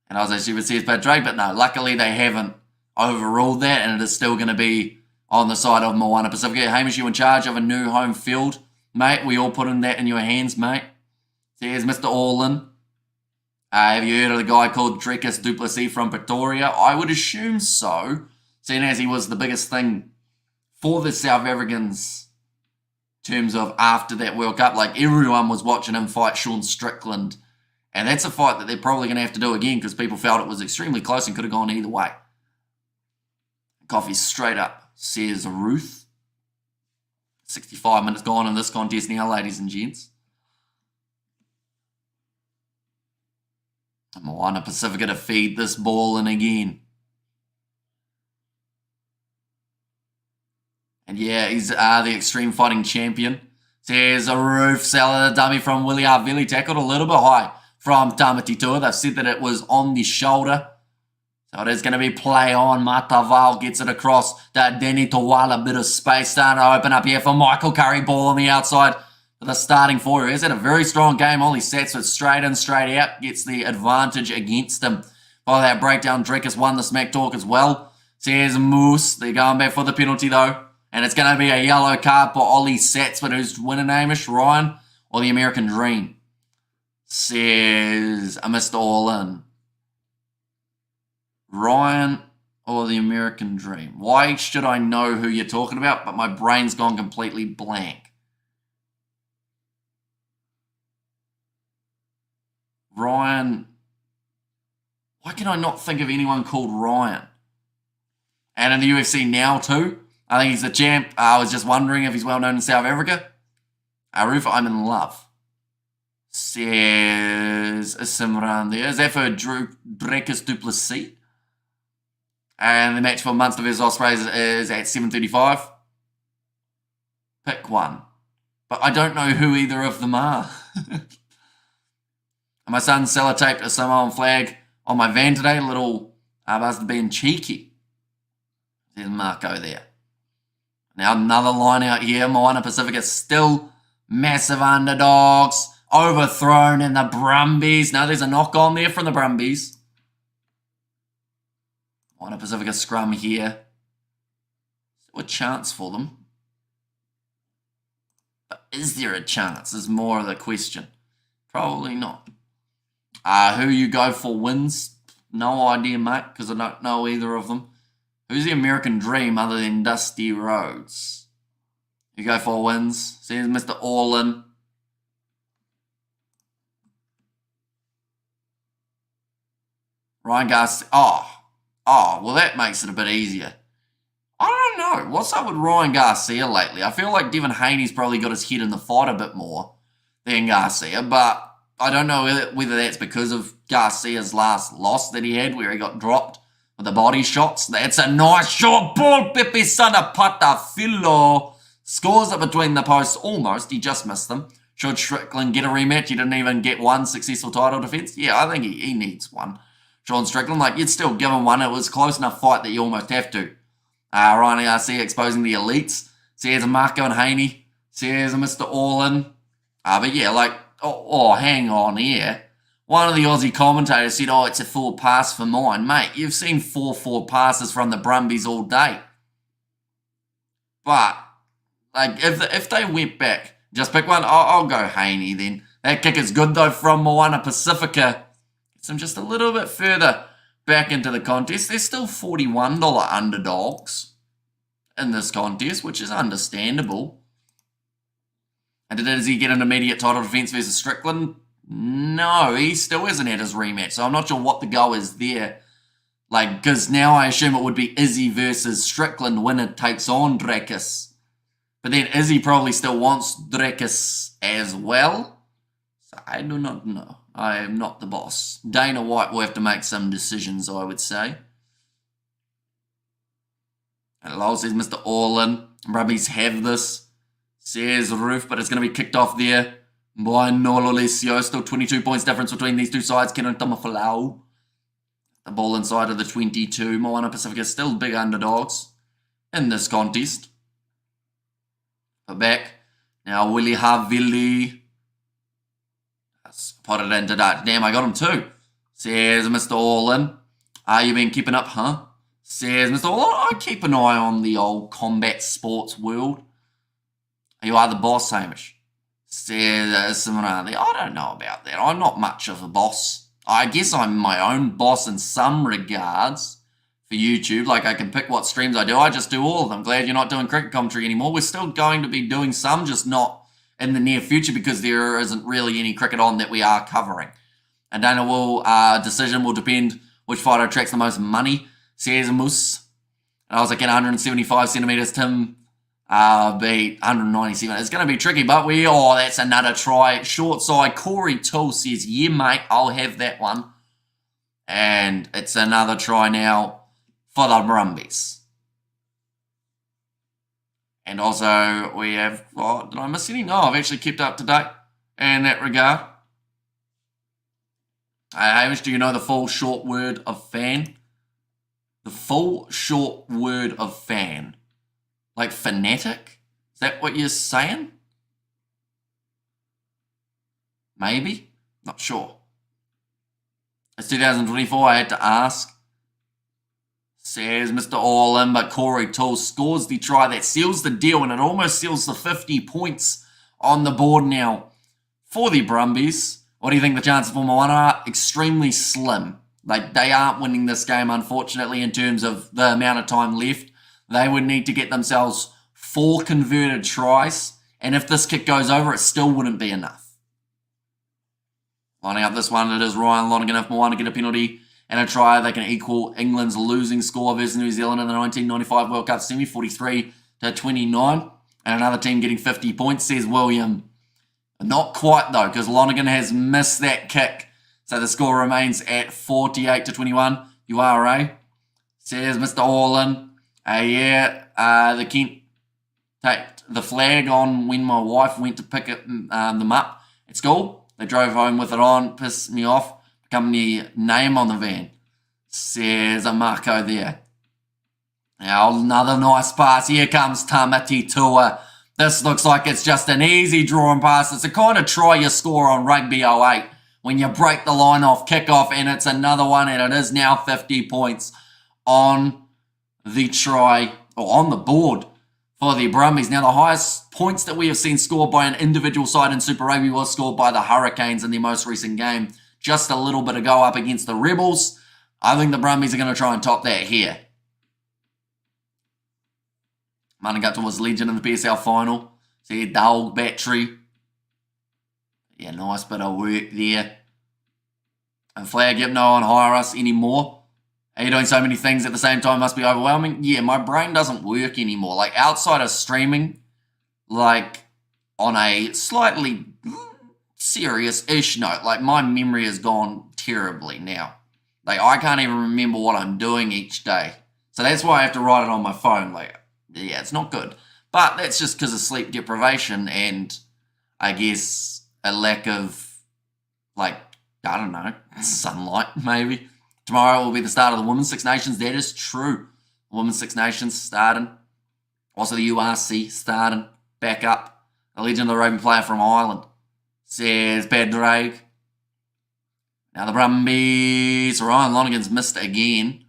And I was actually says Patrick, but no, luckily they haven't overruled that, and it is still going to be on the side of Moana Pasifika. Hamish, you in charge of a new home field, mate. We all putting that in your hands, mate. Says Mr. Orlin. Have you heard of the guy called Drekis du Plessis from Pretoria? I would assume so, seeing as he was the biggest thing for the South Africans in terms of after that World Cup. Like, everyone was watching him fight Sean Strickland, and that's a fight that they're probably going to have to do again because people felt it was extremely close and could have gone either way. Coffee straight up, says Ruth. 65 minutes gone in this contest now, ladies and gents. Moana Pasifika to feed this ball in again. And yeah, he's the extreme fighting champion. Says a roof seller dummy from Willie Harvili. Tackled a little bit high from Tamatitua. They've said that it was on the shoulder. So it is going to be play on. Mataval gets it across that Denny Tawala. Bit of space starting to open up here for Michael Curry. Ball on the outside. The starting four has had a very strong game. Only sets with straight in, straight out. Gets the advantage against him. By that breakdown, Drekis won the smack talk as well. Says Moose. They're going back for the penalty though. And it's going to be a yellow card for Ollie Sats. But who's winning, Hamish? Ryan or the American Dream? Says Mr. All-In. Ryan or the American Dream? Why should I know who you're talking about? But my brain's gone completely blank. Ryan. Why can I not think of anyone called Ryan? And in the UFC now too. I think he's the champ. I was just wondering if he's well known in South Africa. Aruf, I'm in love. Says Simran there. Is that for Drekis du Plessis? And the match for Munster vs Ospreys is at 7:35. Pick one. But I don't know who either of them are. My son sellotaped a Samoan flag on my van today. Little bastard being cheeky. There's Marco there. Now another line out here. Moana Pasifika still massive underdogs. Overthrown in the Brumbies. Now there's a knock on there from the Brumbies. Moana Pasifika scrum here. Still a chance for them. But is there a chance is more of the question. Probably not. Who you go for wins? No idea, mate, because I don't know either of them. Who's the American Dream other than Dusty Rhodes? You go for wins. Says Mr. Orlin. Ryan Garcia. Well, that makes it a bit easier. I don't know. What's up with Ryan Garcia lately? I feel like Devin Haney's probably got his head in the fight a bit more than Garcia, but I don't know whether that's because of Garcia's last loss that he had where he got dropped with the body shots. That's a nice short ball. Pepe Sanapata Filo scores it between the posts almost. He just missed them. Should Strickland get a rematch? He didn't even get one successful title defense. Yeah, I think he needs one. Sean Strickland, like, you'd still give him one. It was a close enough fight that you almost have to. Ryan Garcia exposing the elites. Says Marco and Haney. Says Mr. Orlin. But yeah, like, hang on here. One of the Aussie commentators said, it's a forward pass for mine. Mate, you've seen 4 forward passes from the Brumbies all day. But, like, if they went back, just pick one, I'll go Haney then. That kick is good, though, from Moana Pasifika. Gets them just a little bit further back into the contest. They're still $41 underdogs in this contest, which is understandable. And does he get an immediate title defense versus Strickland? No, he still hasn't had his rematch, so I'm not sure what the go is there. Like, because now I assume it would be Izzy versus Strickland. Winner takes on Drekis. But then Izzy probably still wants Drekis as well. So I do not know. I am not the boss. Dana White will have to make some decisions, I would say. And Lowell says Mr. Orlin. Brumbies have this. Says Roof, but it's going to be kicked off there by Nololesio. Still 22 points difference between these two sides. Kenan Tamafalau. The ball inside of the 22. Moana Pasifika still big underdogs in this contest. But back. Now Willie Havili. Let's put it into that. Damn, I got him too. Says Mr. Orlin. Are you been keeping up, huh? Says Mr. Orlin. I keep an eye on the old combat sports world. You are the boss, Hamish. Says Simonali. I don't know about that. I'm not much of a boss. I guess I'm my own boss in some regards for YouTube. Like, I can pick what streams I do. I just do all of them. Glad you're not doing cricket commentary anymore. We're still going to be doing some, just not in the near future because there isn't really any cricket on that we are covering. And Dana decision will depend which fighter attracts the most money. Says Moose. And I was like, at 175 centimeters, Tim beat 197. It's going to be tricky, but that's another try. Short side, Corey Toole says, yeah, mate, I'll have that one. And it's another try now for the Brumbies. And also, we have, did I miss any? No, I've actually kept up to date in that regard. Hamish, do you know the full short word of fan? The full short word of fan. Like fanatic? Is that what you're saying? Maybe? Not sure. It's 2024, I had to ask. Says Mr. Orlin, but Corey Toole scores the try that seals the deal, and it almost seals the 50 points on the board now for the Brumbies. What do you think the chances for Moana are? Extremely slim. Like, they aren't winning this game, unfortunately, in terms of the amount of time left. They would need to get themselves 4 converted tries, and if this kick goes over, it still wouldn't be enough. Lining up this one, it is Ryan Lonergan. If Moana get a penalty and a try, they can equal England's losing score versus New Zealand in the 1995 World Cup semi, 43-29. And another team getting 50 points, says William. Not quite, though, because Lonergan has missed that kick. So the score remains at 48-21. URA. Says Mr. Orlin. The Kent taped the flag on when my wife went to pick them up at school. They drove home with it on, pissed me off. Company name on the van. Says a Marco there. Now another nice pass. Here comes Tamati Tua. This looks like it's just an easy drawing pass. It's a kind of try you score on Rugby 08 when you break the line off kickoff, and it's another one, and it is now 50 points on the try, or on the board for the Brumbies. Now, the highest points that we have seen scored by an individual side in Super Rugby was scored by the Hurricanes in their most recent game just a little bit ago up against the Rebels. I think the Brumbies are going to try and top that here. Managatua was legend in the PSL final. See, dog battery. Yeah, nice bit of work there. And flag, yep, no one hire us anymore. Are you doing so many things at the same time? Must be overwhelming. Yeah, my brain doesn't work anymore. Like, outside of streaming, like, on a slightly serious-ish note, like, my memory has gone terribly now. Like, I can't even remember what I'm doing each day. So that's why I have to write it on my phone. Like, yeah, it's not good. But that's just because of sleep deprivation and, I guess, a lack of, like, I don't know, sunlight, maybe. Tomorrow will be the start of the Women's Six Nations. That is true. Women's Six Nations starting. Also the URC starting. Back up. A legend of the rugby player from Ireland. Says Padraig. Now the Brumbies. Ryan Lonergan's missed again.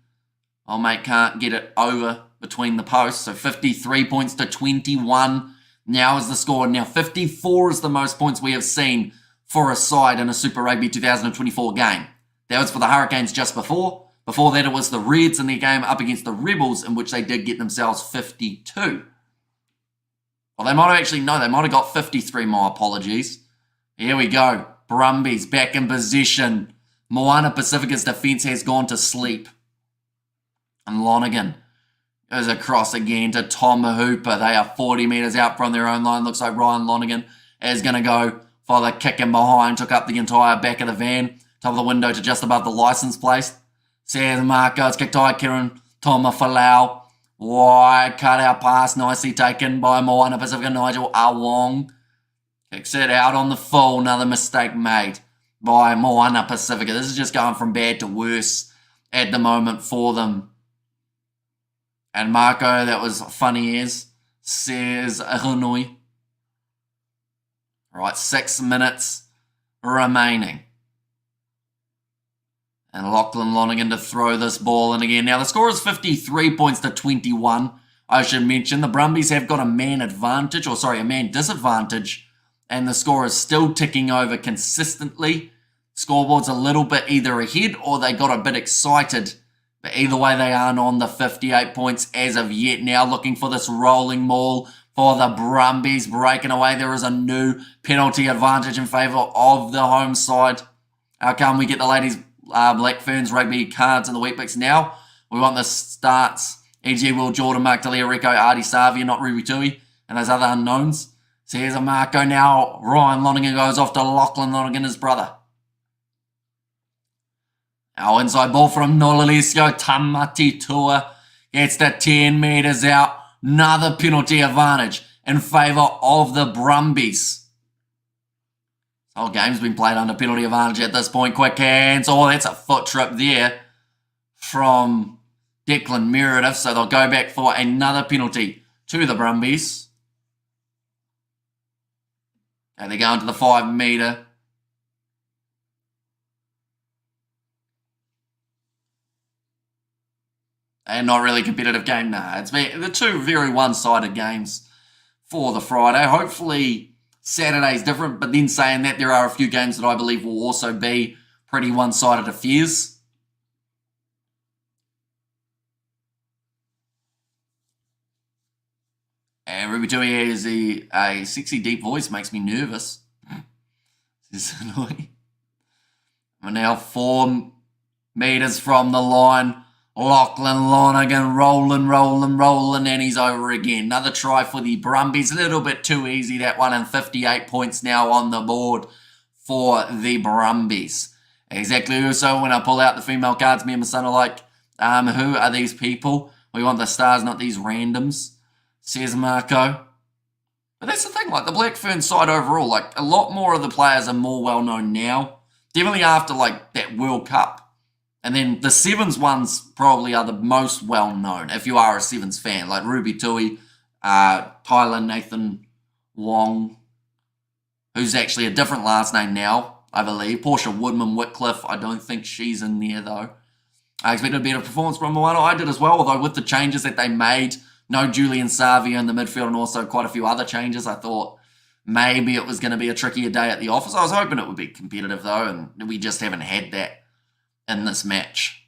Old mate can't get it over between the posts. So 53 points to 21. Now is the score. Now 54 is the most points we have seen for a side in a Super Rugby 2024 game. That was for the Hurricanes just before. Before that, it was the Reds in their game up against the Rebels, in which they did get themselves 52. Well, they might have actually, no, they might have got 53, my apologies. Here we go. Brumbies back in possession. Moana Pasifika's defence has gone to sleep. And Lonergan goes across again to Tom Hooper. They are 40 metres out from their own line. Looks like Ryan Lonergan is going to go for the kick in behind. Took up the entire back of the van. Top of the window to just above the licence plate. Says Marco, it's kicked high. Kieran Tomafalau. Wide cut out pass. Nicely taken by Moana Pasifika. Nigel Awong. Kicks it out on the full. Another mistake made by Moana Pasifika. This is just going from bad to worse at the moment for them. And Marco, that was funny as, says Hunui. Right, 6 minutes remaining. And Lachlan Lonergan to throw this ball in again. Now, the score is 53 points to 21. I should mention the Brumbies have got a man advantage, or sorry, a man disadvantage. And the score is still ticking over consistently. Scoreboard's a little bit either ahead or they got a bit excited. But either way, they aren't on the 58 points as of yet. Now looking for this rolling maul for the Brumbies. Breaking away. There is a new penalty advantage in favour of the home side. How come we get the ladies' Black Ferns rugby cards in the wheat bix now? We want the starts. E.g. Will Jordan, Mark Talia, Rico, Artie Savia, not Ruby Tui, and those other unknowns. So here's a Marco now. Ryan Lonergan goes off to Lachlan Lonergan, his brother. Our inside ball from Nolalisio Tamati Tua gets the 10 metres out. Another penalty advantage in favour of the Brumbies. The whole game's been played under penalty advantage at this point. Quick hands. Oh, that's a foot trip there from Declan Meredith. So they'll go back for another penalty to the Brumbies. And they're going to the 5 metre. And not really competitive game. Nah, it's been the two very one-sided games for the Friday. Hopefully Saturday's different, but then saying that, there are a few games that I believe will also be pretty one-sided affairs. And Ruby Tui has a sexy deep voice, makes me nervous. This is annoying. We're now 4 metres from the line. Lachlan Lonergan rolling, and he's over again. Another try for the Brumbies. A little bit too easy, that one, and 58 points now on the board for the Brumbies. Exactly. So when I pull out the female cards, me and my son are like, who are these people? We want the stars, not these randoms, says Marco. But that's the thing, like the Black Fern side overall, like a lot more of the players are more well-known now. Definitely after like that World Cup. And then the Sevens ones probably are the most well-known, if you are a Sevens fan, like Ruby Tui, Tyler Nathan Wong, who's actually a different last name now, I believe. Portia Woodman Whitcliffe, I don't think she's in there, though. I expected a better performance from Moana. I did as well, although with the changes that they made, no Julian Savia in the midfield and also quite a few other changes, I thought maybe it was going to be a trickier day at the office. I was hoping it would be competitive, though, and we just haven't had that in this match.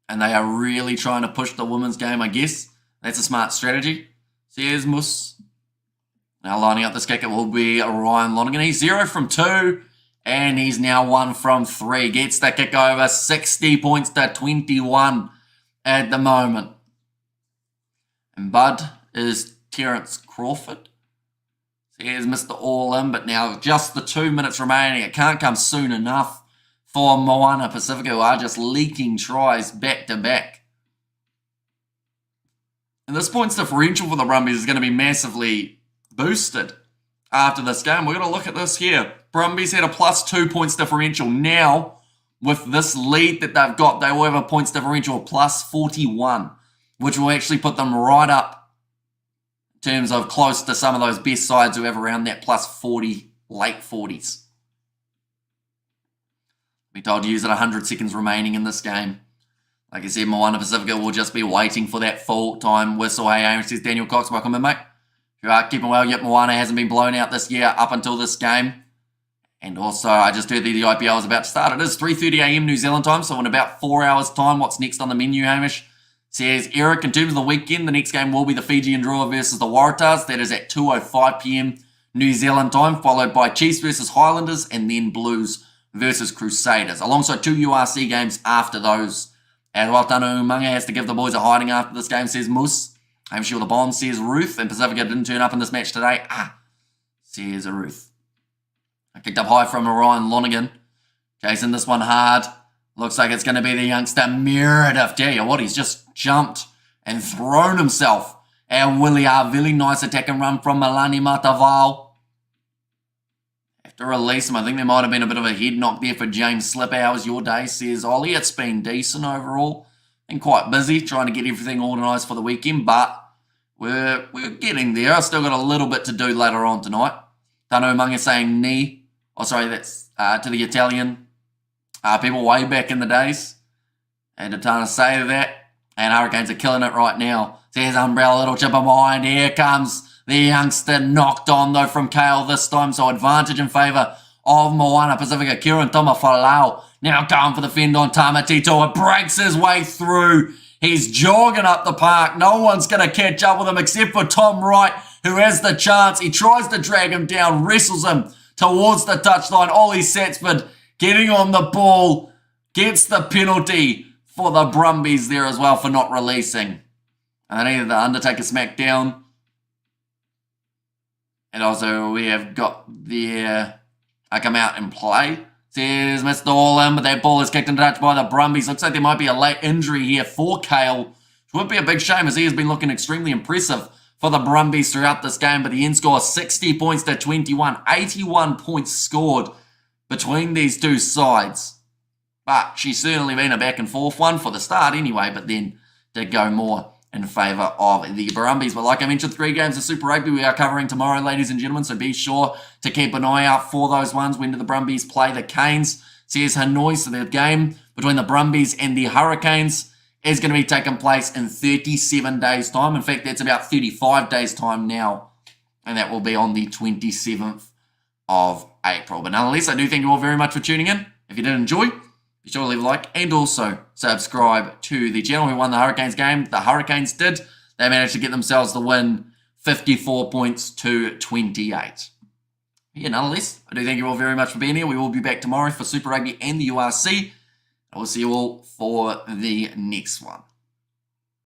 And they are really trying to push the women's game, I guess. That's a smart strategy. Here's Mus. Now lining up this kick, it will be Ryan Lonergan. He's 0 from 2, and he's now 1 from 3. Gets the kick over, 60 points to 21 at the moment. And Bud is Terence Crawford. Here's Mr. All-In, but now just the 2 minutes remaining. It can't come soon enough for Moana Pasifika, who are just leaking tries back to back. And this points differential for the Brumbies is going to be massively boosted after this game. We're going to look at this here. Brumbies had a +2 points differential. Now, with this lead that they've got, they will have a points differential of +41, which will actually put them right up in terms of close to some of those best sides who have around that +40, late 40s. We're told to use it 100 seconds remaining in this game. Like I said, Moana Pasifika will just be waiting for that full-time whistle. Hey, Amos, says Daniel Cox. Welcome in, mate. If you are keeping well, yep, Moana hasn't been blown out this year up until this game. And also, I just heard that the IPL is about to start. It is 3:30 a.m. New Zealand time, so in about 4 hours' time, what's next on the menu, Hamish? Says Eric, in terms of the weekend, the next game will be the Fijian Drua versus the Waratahs. That is at 2:05 p.m. New Zealand time, followed by Chiefs versus Highlanders, and then Blues versus Crusaders. Alongside 2 URC games after those. As well, Tanu Umaga has to give the boys a hiding after this game, says Moose. I'm sure the bomb, says Ruth, and Pasifika didn't turn up in this match today. Says Ruth. I kicked up high from Ryan Lonergan. Chasing this one hard. Looks like it's going to be the youngster Meredith. Tell you what, he's just jumped and thrown himself And Willie really nice attack and run from Milani Mataval. Have to release him. I think there might have been a bit of a head knock there for James Slipper. How was your day, says Ollie? It's been decent overall. Been quite busy trying to get everything organised for the weekend, but we're getting there. I've still got a little bit to do later on tonight. Tano Munga saying knee. Oh, sorry, that's to the Italian people way back in the days. And to Tana say that. And Hurricanes are killing it right now. There's Umbrella, little chipper behind. Here comes the youngster, knocked on though from Kale this time. So advantage in favour of Moana Pasifika. Kieran Tomafalau now going for the fend on Tamatito. It breaks his way through. He's jogging up the park. No one's going to catch up with him except for Tom Wright, who has the chance. He tries to drag him down, wrestles him towards the touchline. Ollie Satsford getting on the ball, gets the penalty for the Brumbies there as well for not releasing. And then either the Undertaker smackdown. And also we have got the come out and play. Says Mr. All-In, but that ball is kicked into touch by the Brumbies. Looks like there might be a late injury here for Kale. Which would be a big shame as he has been looking extremely impressive for the Brumbies throughout this game. But the end score 60 points to 21. 81 points scored between these two sides. But she's certainly been a back and forth one for the start anyway, but then did go more in favour of the Brumbies. But like I mentioned, 3 games of Super Rugby we are covering tomorrow, ladies and gentlemen, so be sure to keep an eye out for those ones. When do the Brumbies play the Canes? Says Hanoi, so the game between the Brumbies and the Hurricanes is going to be taking place in 37 days' time. In fact, that's about 35 days' time now, and that will be on the 27th of April. But nonetheless, I do thank you all very much for tuning in. If you did enjoy, be sure to leave a like and also subscribe to the channel. Who won the Hurricanes game? The Hurricanes did. They managed to get themselves the win, 54 points to 28. Yeah, nonetheless, I do thank you all very much for being here. We will be back tomorrow for Super Rugby and the URC. I will see you all for the next one.